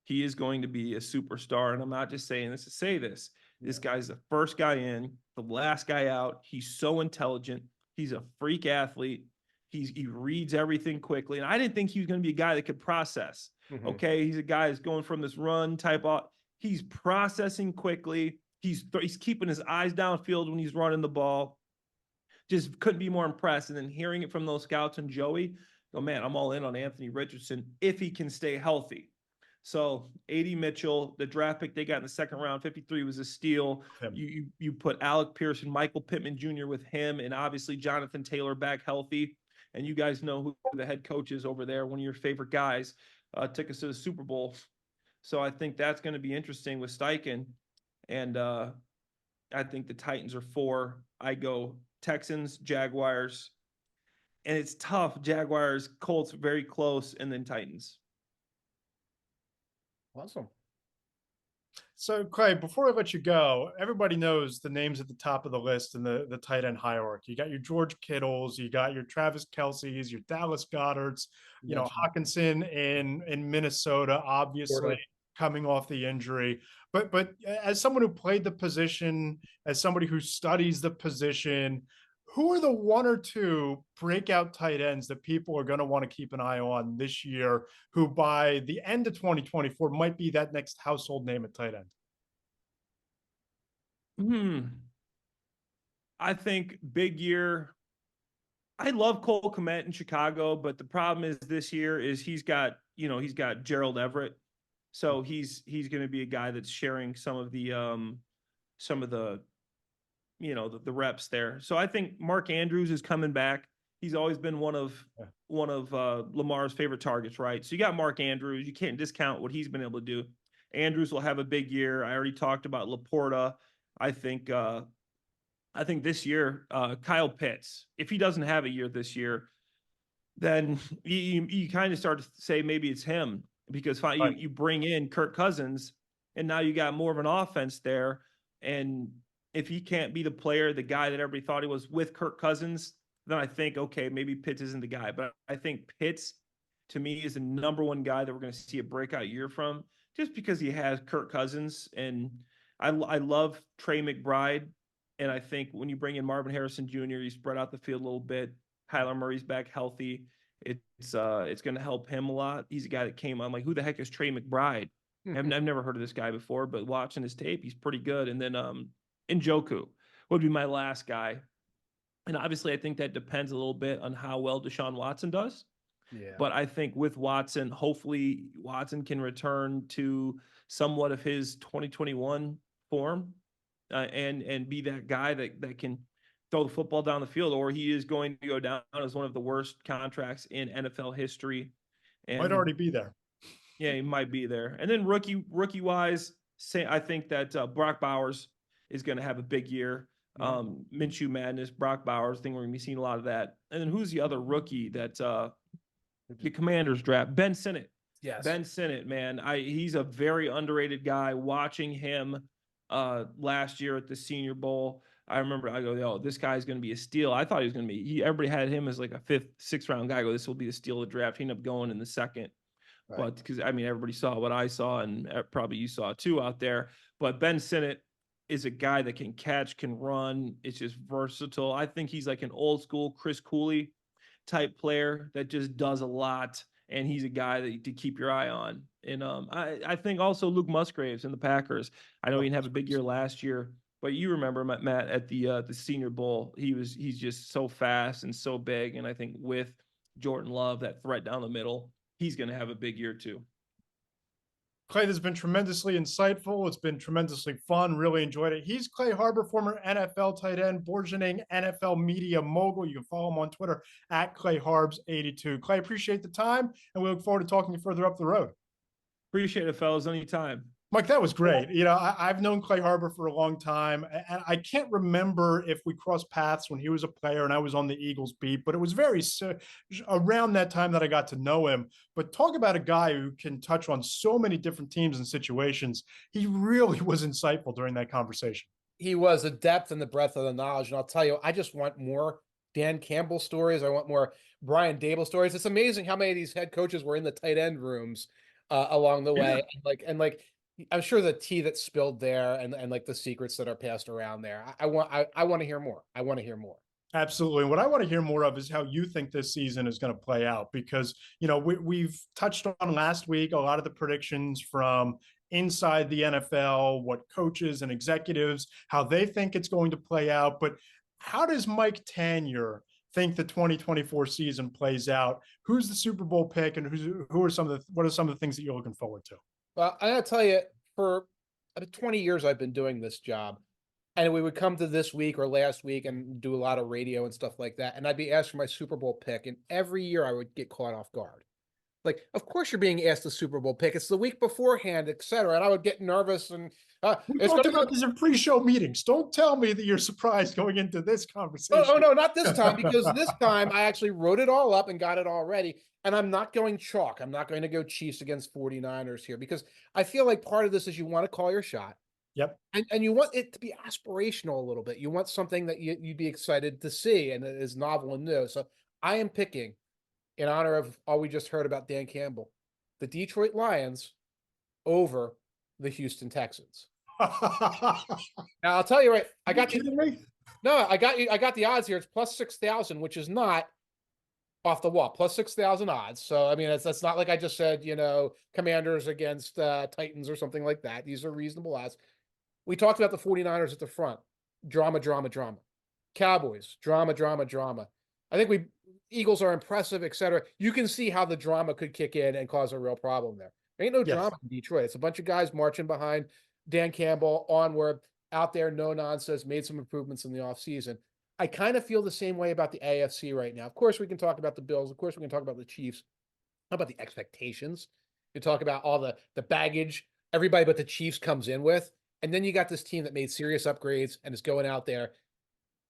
He is going to be a superstar. And I'm not just saying this to say this. This guy's the first guy in, the last guy out. He's so intelligent. He's a freak athlete. He reads everything quickly. And I didn't think he was going to be a guy that could process. Mhm. Okay. He's a guy that's going from this run type of, he's processing quickly. He's keeping his eyes downfield when he's running the ball. Just couldn't be more impressed. And then hearing it from those scouts and Joey, man, I'm all in on Anthony Richardson if he can stay healthy. So A.D. Mitchell, the draft pick they got in the second round, 53 was a steal. You put Alec Pearson, Michael Pittman Jr. with him, and obviously Jonathan Taylor back healthy. And you guys know who the head coach is over there, one of your favorite guys, took us to the Super Bowl. So I think that's going to be interesting with Steichen. And I think the Titans are 4. I go Texans, Jaguars. And it's tough. Jaguars, Colts, very close, and then Titans. Awesome. So, Clay, before I let you go, everybody knows the names at the top of the list in the tight end hierarchy. You got your George Kittles, you got your Travis Kelce's, your Dallas Goederts, Hawkinson in Minnesota, obviously coming off the injury. But as someone who played the position, as somebody who studies the position, who are the 1 or 2 breakout tight ends that people are going to want to keep an eye on this year, who by the end of 2024 might be that next household name at tight end? I think big year. I love Cole Kmet in Chicago, but the problem is this year is he's got Gerald Everett. So he's going to be a guy that's sharing some of the the reps there. So I think Mark Andrews is coming back. He's always been one of Lamar's favorite targets, right? So you got Mark Andrews. You can't discount what he's been able to do. Andrews will have a big year. I already talked about Laporta. I think this year, Kyle Pitts, if he doesn't have a year this year, then you kind of start to say maybe it's him, because you bring in Kirk Cousins and now you got more of an offense there. And if he can't be the player, the guy that everybody thought he was with Kirk Cousins, then I think, okay, maybe Pitts isn't the guy. But I think Pitts, to me, is the number 1 guy that we're going to see a breakout year from, just because he has Kirk Cousins. And I love Trey McBride. And I think when you bring in Marvin Harrison Jr., you spread out the field a little bit. Kyler Murray's back healthy. It's going to help him a lot. He's a guy that came on, like, who the heck is Trey McBride? I've never heard of this guy before, but watching his tape, he's pretty good. And then Njoku would be my last guy. And obviously, I think that depends a little bit on how well Deshaun Watson does. Yeah. But I think with Watson, hopefully Watson can return to somewhat of his 2021 form and be that guy that can throw the football down the field, or he is going to go down as one of the worst contracts in NFL history. And might already be there. Yeah, he might be there. And then rookie wise, I think that Brock Bowers is going to have a big year. Minshew Madness, Brock Bowers, thing we're going to be seeing a lot of that. And then who's the other rookie that the Commanders draft? Ben Sinnott. Yes. Ben Sinnott, man. He's a very underrated guy. Watching him last year at the Senior Bowl, I remember I go, oh, this guy's going to be a steal. I thought he was going to be, everybody had him as like a 5th, 6th round guy. I go, this will be the steal of the draft. He ended up going in the 2nd. Right. But because, I mean, everybody saw what I saw, and probably you saw too out there. But Ben Sinnott is a guy that can catch, can run. It's just versatile. I think he's like an old school Chris Cooley type player that just does a lot. And he's a guy that to keep your eye on. And I think also Luke Musgraves in the Packers. I know he didn't have a big year last year, but you remember Matt at the Senior Bowl. He's just so fast and so big. And I think with Jordan Love, that threat down the middle, he's going to have a big year too. Clay, this has been tremendously insightful. It's been tremendously fun. Really enjoyed it. He's Clay Harbor, former NFL tight end, burgeoning NFL media mogul. You can follow him on Twitter at ClayHarbs82. Clay, appreciate the time, and we look forward to talking to you further up the road. Appreciate it, fellas. Anytime. Mike, that was great. You know, I've known Clay Harbor for a long time, and I can't remember if we crossed paths when he was a player and I was on the Eagles beat, but it was very around that time that I got to know him. But talk about a guy who can touch on so many different teams and situations. He really was insightful during that conversation. He was the depth and the breadth of the knowledge. And I'll tell you, I just want more Dan Campbell stories. I want more Brian Dable stories. It's amazing how many of these head coaches were in the tight end rooms along the way. And I'm sure the tea that's spilled there and like the secrets that are passed around there. I want to hear more. I want to hear more. Absolutely. And what I want to hear more of is how you think this season is going to play out, because, you know, we've touched on last week a lot of the predictions from inside the NFL, what coaches and executives, how they think it's going to play out. But how does Mike Tanier think the 2024 season plays out? Who's the Super Bowl pick, and what are some of the things that you're looking forward to? Well, I gotta tell you, for 20 years I've been doing this job, and we would come to this week or last week and do a lot of radio and stuff like that, and I'd be asked for my Super Bowl pick, and every year I would get caught off guard. Like, of course you're being asked the Super Bowl pick. It's the week beforehand, etc. And I would get nervous. And we talked about this in pre-show meetings. Don't tell me that you're surprised going into this conversation. Oh no, not this time, because this time I actually wrote it all up and got it all ready. And I'm not going chalk. I'm not going to go Chiefs against 49ers here, because I feel like part of this is you want to call your shot. Yep. And you want it to be aspirational a little bit. You want something that you'd be excited to see and that is novel and new. So I am picking, in honor of all we just heard about Dan Campbell, the Detroit Lions over the Houston Texans. Now I'll tell you right, I got the odds here. It's plus 6,000, which is not off the wall. Plus 6,000 odds. So I mean, that's not like I just said, you know, Commanders against Titans or something like that. These are reasonable odds. We talked about the 49ers at the front. Drama. Cowboys, drama. I think Eagles are impressive, etc. You can see how the drama could kick in and cause a real problem there. There ain't no drama in Detroit. It's a bunch of guys marching behind Dan Campbell, onward, out there, no nonsense, made some improvements in the offseason. I kind of feel the same way about the AFC right now. Of course, we can talk about the Bills. Of course, we can talk about the Chiefs. How about the expectations? You talk about all the baggage everybody but the Chiefs comes in with. And then you got this team that made serious upgrades and is going out there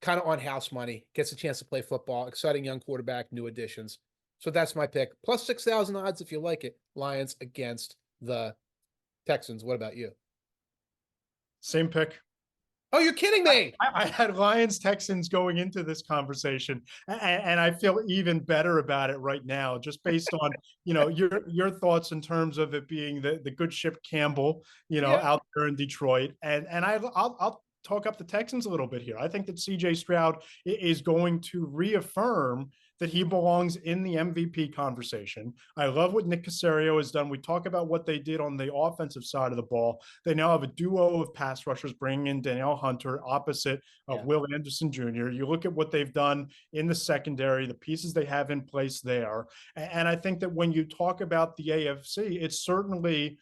kind of on house money, gets a chance to play football, exciting young quarterback, new additions. So that's my pick. Plus 6,000 odds if you like it. Lions against the Texans. What about you? Same pick. Oh, you're kidding me. I had Lions Texans going into this conversation, and I feel even better about it right now, just based on, you know, your thoughts in terms of it being the good ship Campbell, you know, out there in Detroit. And I'll talk up the Texans a little bit here. I think that CJ Stroud is going to reaffirm that he belongs in the MVP conversation. I love what Nick Caserio has done. We talk about what they did on the offensive side of the ball. They now have a duo of pass rushers, bringing in Danielle Hunter opposite of Will Anderson Jr. You look at what they've done in the secondary, the pieces they have in place there. And I think that when you talk about the AFC, it's certainly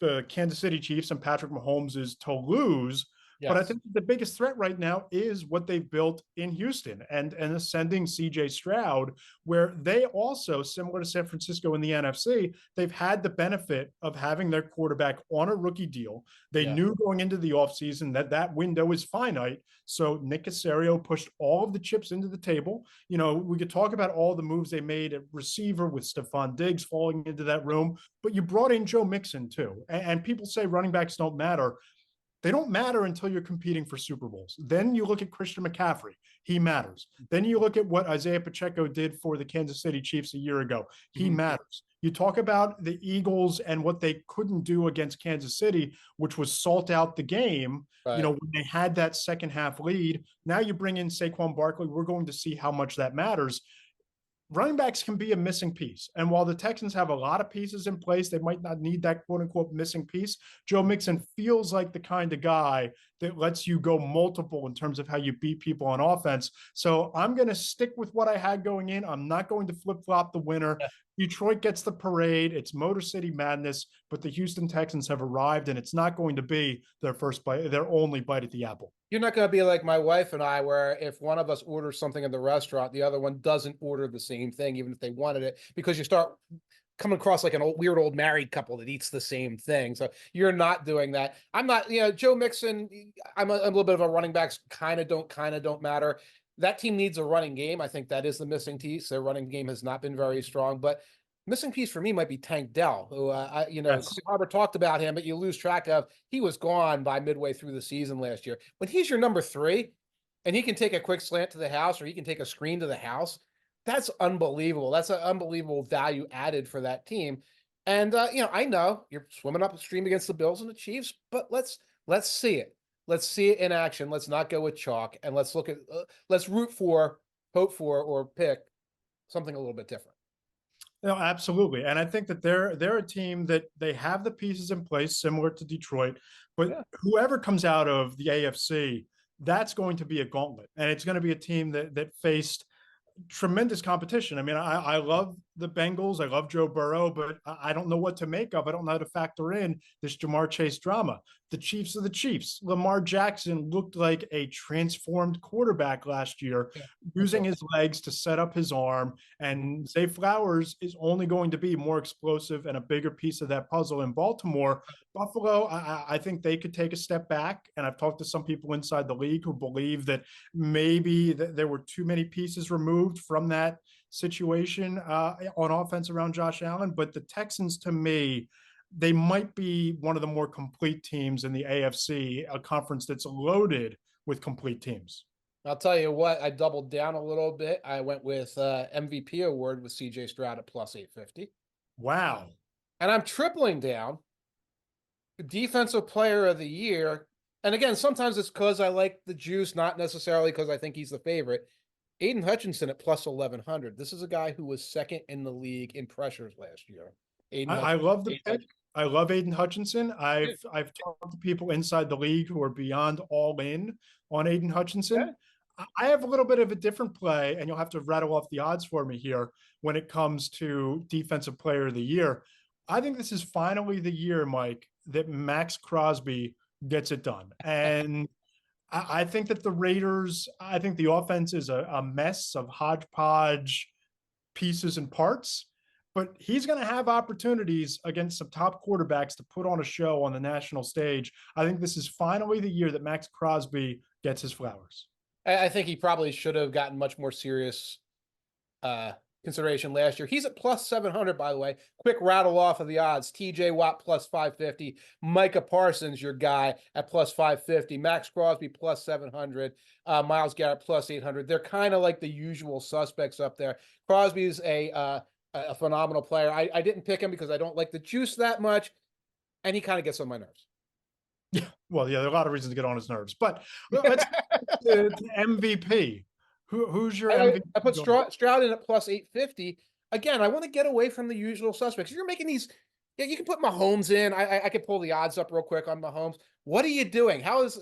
the Kansas City Chiefs and Patrick Mahomes is to lose. But I Yes. think the biggest threat right now is what they've built in Houston and ascending CJ Stroud, where they also, similar to San Francisco in the NFC, they've had the benefit of having their quarterback on a rookie deal. They Yeah. knew going into the offseason that that window is finite. So Nick Caserio pushed all of the chips into the table. You know, we could talk about all the moves they made at receiver with Stephon Diggs falling into that room, but you brought in Joe Mixon too. And people say running backs don't matter. They don't matter until you're competing for Super Bowls. Then you look at Christian McCaffrey. He matters. Then you look at what Isaiah Pacheco did for the Kansas City Chiefs a year ago. He matters. You talk about the Eagles and what they couldn't do against Kansas City, which was salt out the game. Right. You know, when they had that second half lead. Now you bring in Saquon Barkley. We're going to see how much that matters. Running backs can be a missing piece. And while the Texans have a lot of pieces in place, they might not need that quote unquote missing piece. Joe Mixon feels like the kind of guy that lets you go multiple in terms of how you beat people on offense. So I'm going to stick with what I had going in. I'm not going to flip flop the winner. Detroit gets the parade. It's Motor City Madness, but the Houston Texans have arrived, and it's not going to be their first bite, their only bite at the apple. You're not going to be like my wife and I, where if one of us orders something in the restaurant, the other one doesn't order the same thing, even if they wanted it, because you start coming across like an weird old married couple that eats the same thing. So you're not doing that. I'm not, Joe Mixon, I'm a little bit of a running backs kind of don't matter. That team needs a running game. I think that is the missing piece. Their running game has not been very strong, but missing piece for me might be Tank Dell, who, Robert talked about him, but you lose track of. He was gone by midway through the season last year. When he's your number 3 and he can take a quick slant to the house or he can take a screen to the house, that's unbelievable. That's an unbelievable value added for that team. And, I know you're swimming upstream against the Bills and the Chiefs, but let's see it. Let's see it in action. Let's not go with chalk, and let's look at, let's root for, hope for, or pick something a little bit different. No, absolutely. And I think that they're a team that they have the pieces in place similar to Detroit, but whoever comes out of the AFC, that's going to be a gauntlet. And it's going to be a team that faced tremendous competition. I mean, I love the Bengals. I love Joe Burrow, but I don't know what to make of. I don't know how to factor in this Jamar Chase drama. The Chiefs are the Chiefs. Lamar Jackson looked like a transformed quarterback last year, using his legs to set up his arm. And Zay Flowers is only going to be more explosive and a bigger piece of that puzzle in Baltimore. Buffalo, I think they could take a step back. And I've talked to some people inside the league who believe that maybe there were too many pieces removed from that situation on offense around Josh Allen. But the Texans, to me, they might be one of the more complete teams in the AFC, a conference that's loaded with complete teams. I'll tell you what, I doubled down a little bit. I went with MVP award with CJ Stroud at plus 850. Wow. And I'm tripling down. Defensive player of the year. And again, sometimes it's because I like the juice, not necessarily because I think he's the favorite. Aiden Hutchinson at plus 1100. This is a guy who was second in the league in pressures last year. I love the pick. I love Aiden Hutchinson. I've talked to people inside the league who are beyond all in on Aiden Hutchinson. Okay. I have a little bit of a different play, and you'll have to rattle off the odds for me here when it comes to defensive player of the year. I think this is finally the year, Mike, that Max Crosby gets it done. And I think that the Raiders, I think the offense is a mess of hodgepodge pieces and parts. But he's going to have opportunities against some top quarterbacks to put on a show on the national stage. I think this is finally the year that Max Crosby gets his flowers. I think he probably should have gotten much more serious consideration last year. He's at plus 700, by the way. Quick rattle off of the odds. TJ Watt plus 550. Micah Parsons, your guy, at plus 550. Max Crosby plus 700. Myles Garrett plus 800. They're kind of like the usual suspects up there. Crosby's a phenomenal player. I didn't pick him because I don't like the juice that much, and he kind of gets on my nerves. Yeah, well, yeah, there are a lot of reasons to get on his nerves. But let's to MVP. Who's your MVP? I put Stroud in at plus 850. Again, I want to get away from the usual suspects. You're making these. Yeah, you can put Mahomes in. I could pull the odds up real quick on Mahomes. What are you doing? How is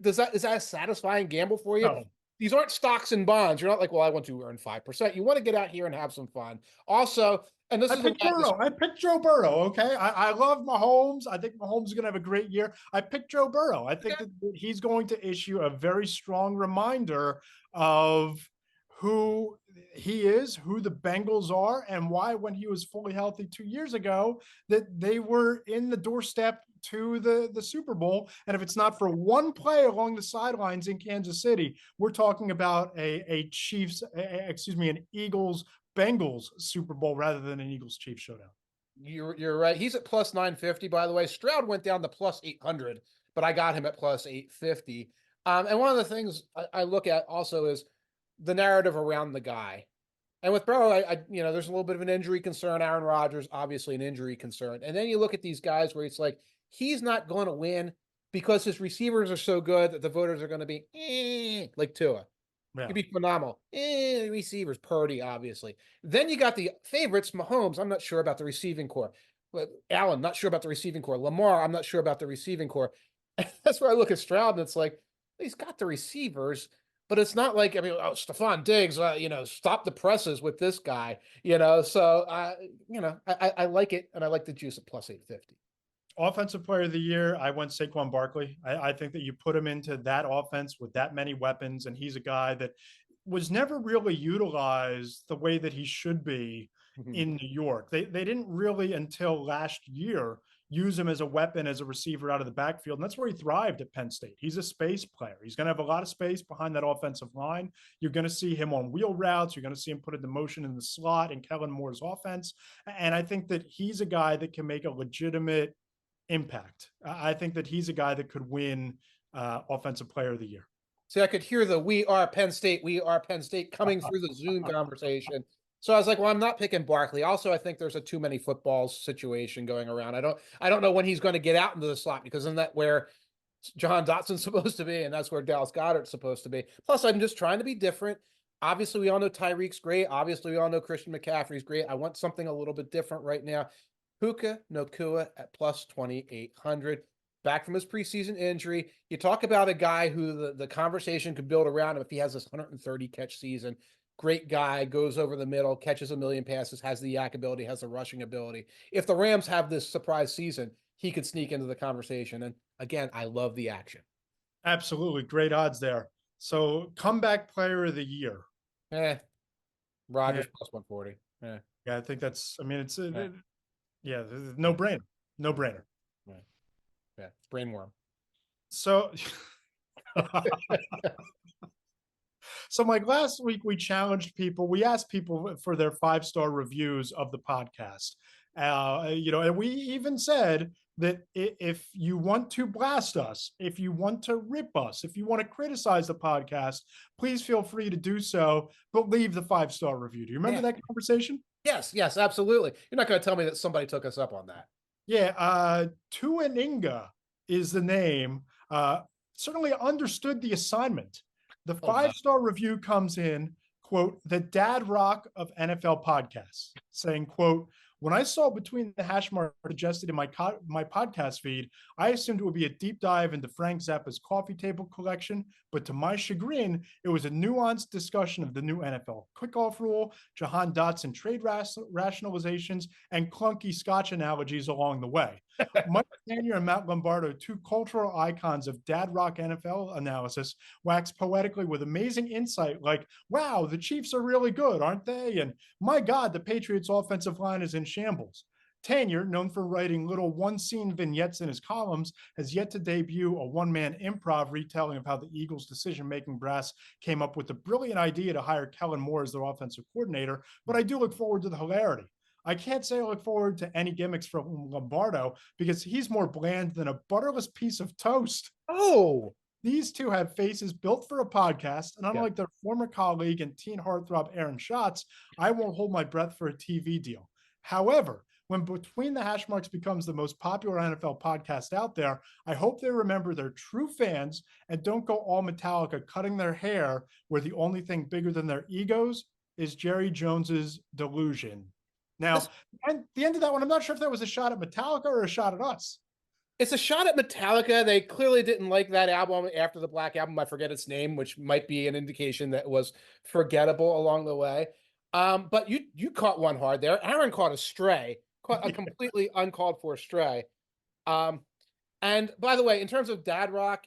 is that a satisfying gamble for you? No. these aren't stocks and bonds. You're not like, well, I want to earn 5%. You want to get out here and have some fun. Also, and this I is picked Burrow. I picked Joe Burrow. Okay. I love Mahomes. I think Mahomes is going to have a great year. I picked Joe Burrow. I think that he's going to issue a very strong reminder of who he is, who the Bengals are, and why, when he was fully healthy 2 years ago, that they were in the doorstep to the Super Bowl. And if it's not for one play along the sidelines in Kansas City, we're talking about a Chiefs, an Eagles Bengals Super Bowl rather than an Eagles Chiefs showdown. You're right. He's at plus 950, by the way. Stroud went down to plus 800, but I got him at plus 850. And one of the things I look at also is the narrative around the guy. And with Burrow, there's a little bit of an injury concern. Aaron Rodgers, obviously an injury concern. And then you look at these guys where it's like, he's not going to win because his receivers are so good that the voters are going to be like Tua. Yeah. He'd be phenomenal. Receivers, Purdy, obviously. Then you got the favorites, Mahomes. I'm not sure about the receiving core. But Allen, not sure about the receiving core. Lamar, I'm not sure about the receiving core. That's where I look at Stroud, and it's like, he's got the receivers, but it's not like, Stephon Diggs, stop the presses with this guy, So, I like it, and I like the juice at plus 850. Offensive player of the year, I went Saquon Barkley. I think that you put him into that offense with that many weapons, and he's a guy that was never really utilized the way that he should be in New York. They didn't really, until last year, use him as a weapon, as a receiver out of the backfield. And that's where he thrived at Penn State. He's a space player. He's going to have a lot of space behind that offensive line. You're going to see him on wheel routes. You're going to see him put into motion in the slot in Kellen Moore's offense. And I think that he's a guy that can make a legitimate impact. I think that he's a guy that could win offensive player of the year. See, I could hear the "We are Penn State, we are Penn State" coming through the Zoom conversation. So I was like, well, I'm not picking Barkley. Also, I think there's a too many footballs situation going around. I don't know when he's going to get out into the slot, because isn't that where John Dotson's supposed to be, and that's where Dallas Goedert's supposed to be. Plus, I'm just trying to be different. Obviously, we all know Tyreek's great. Obviously, we all know Christian McCaffrey's great. I want something a little bit different right now. Puka Nacua at plus 2,800. Back from his preseason injury. You talk about a guy who the conversation could build around him if he has this 130 catch season. Great guy, goes over the middle, catches a million passes, has the yak ability, has the rushing ability. If the Rams have this surprise season, he could sneak into the conversation. And again, I love the action. Absolutely. Great odds there. So comeback player of the year. Rodgers plus 140. Yeah, I think that's, it's no brainer. No brainer. Yeah, brainworm. So, so Mike, last week we challenged people. We asked people for their 5-star reviews of the podcast. And we even said that if you want to blast us, if you want to rip us, if you want to criticize the podcast, please feel free to do so, but leave the 5-star review. Do you remember that conversation? Yes, absolutely. You're not going to tell me that somebody took us up on that. Yeah, Tuaninga is the name. Certainly understood the assignment. The 5-star review comes in, quote, "the dad rock of NFL podcasts," saying, quote, "When I saw Between the Hash Marks suggested in my podcast feed, I assumed it would be a deep dive into Frank Zappa's coffee table collection, but to my chagrin, it was a nuanced discussion of the new NFL kickoff rule, Jahan Dotson trade rationalizations, and clunky Scotch analogies along the way. Mike Tanier and Matt Lombardo, two cultural icons of dad rock NFL analysis, wax poetically with amazing insight like, wow, the Chiefs are really good, aren't they? And my God, the Patriots offensive line is in shambles. Tanier, known for writing little one-scene vignettes in his columns, has yet to debut a one-man improv retelling of how the Eagles' decision-making brass came up with the brilliant idea to hire Kellen Moore as their offensive coordinator, but I do look forward to the hilarity. I can't say I look forward to any gimmicks from Lombardo because he's more bland than a butterless piece of toast. Oh, these two have faces built for a podcast, and unlike their former colleague and teen heartthrob Aaron Schatz, I won't hold my breath for a TV deal. However, when Between the Hash Marks becomes the most popular NFL podcast out there, I hope they remember they're true fans and don't go all Metallica cutting their hair where the only thing bigger than their egos is Jerry Jones's delusion. Now, and the end of that one, I'm not sure if that was a shot at Metallica or a shot at us. It's a shot at Metallica. They clearly didn't like that album after the Black Album. I forget its name, which might be an indication that it was forgettable along the way. But you caught one hard there. Aaron caught a stray, caught a completely uncalled for stray. Um, and by the way, in terms of dad rock,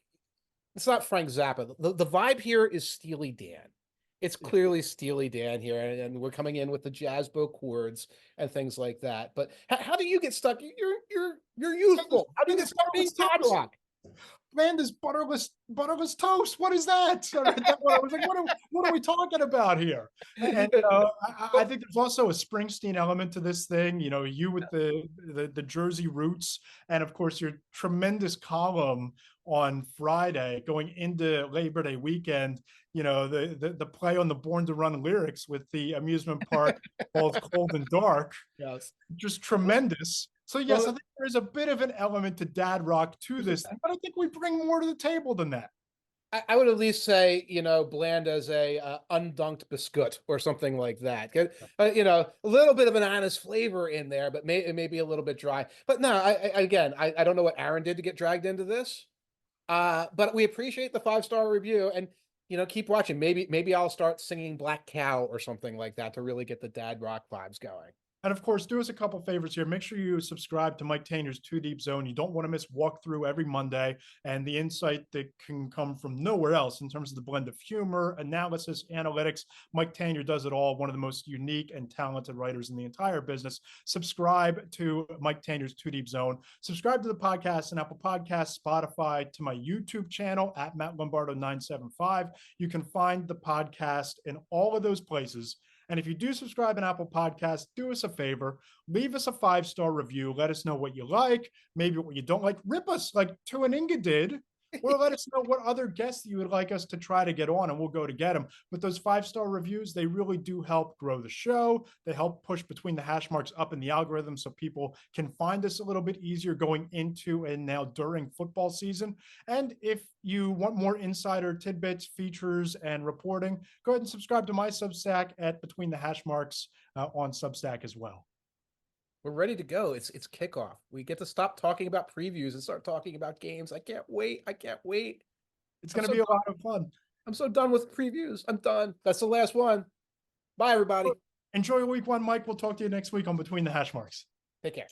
it's not Frank Zappa. The vibe here is Steely Dan. It's clearly Steely Dan here, and we're coming in with the jazz bow chords and things like that. But how do you get stuck? You're youthful. How do you get stuck being dad rock? Bland is butterless toast. What is that? I read that one. I was like, what are we talking about here? And I think there's also a Springsteen element to this thing. You know, you with the Jersey roots, and of course your tremendous column on Friday going into Labor Day weekend. You know, the play on the Born to Run lyrics with the amusement park called Cold and Dark. Yes, Just tremendous. So yes, I think there is a bit of an element to dad rock to this, but I think we bring more to the table than that. I would at least say, you know, bland as a undunked biscuit or something like that. You know, a little bit of an honest flavor in there, but maybe a little bit dry. But no, again, I don't know what Aaron did to get dragged into this. But we appreciate the 5-star review, and you know, keep watching. Maybe I'll start singing Black Cow or something like that to really get the dad rock vibes going. And of course, do us a couple favors here. Make sure you subscribe to Mike Tanier's Too Deep Zone. You don't want to miss walkthrough every Monday and the insight that can come from nowhere else in terms of the blend of humor, analysis, analytics. Mike Tanier does it all. One of the most unique and talented writers in the entire business. Subscribe to Mike Tanier's Too Deep Zone. Subscribe to the podcast on Apple Podcasts, Spotify, to my YouTube channel at Matt Lombardo 975. You can find the podcast in all of those places. And if you do subscribe on Apple Podcasts, do us a favor, leave us a 5-star review. Let us know what you like, maybe what you don't like. Rip us like Tuaninga did, or let us know what other guests you would like us to try to get on, and we'll go to get them. But those 5-star reviews, they really do help grow the show. They help push between the hash marks up in the algorithm so people can find us a little bit easier going into and now during football season. And if you want more insider tidbits, features, and reporting, go ahead and subscribe to my Substack at Between the Hash Marks on Substack as well. We're ready to go. It's kickoff. We get to stop talking about previews and start talking about games. I can't wait. I can't wait. It's going to be a lot of fun. I'm so done with previews. I'm done. That's the last one. Bye, everybody. Enjoy week 1, Mike. We'll talk to you next week on Between the Hash Marks. Take care.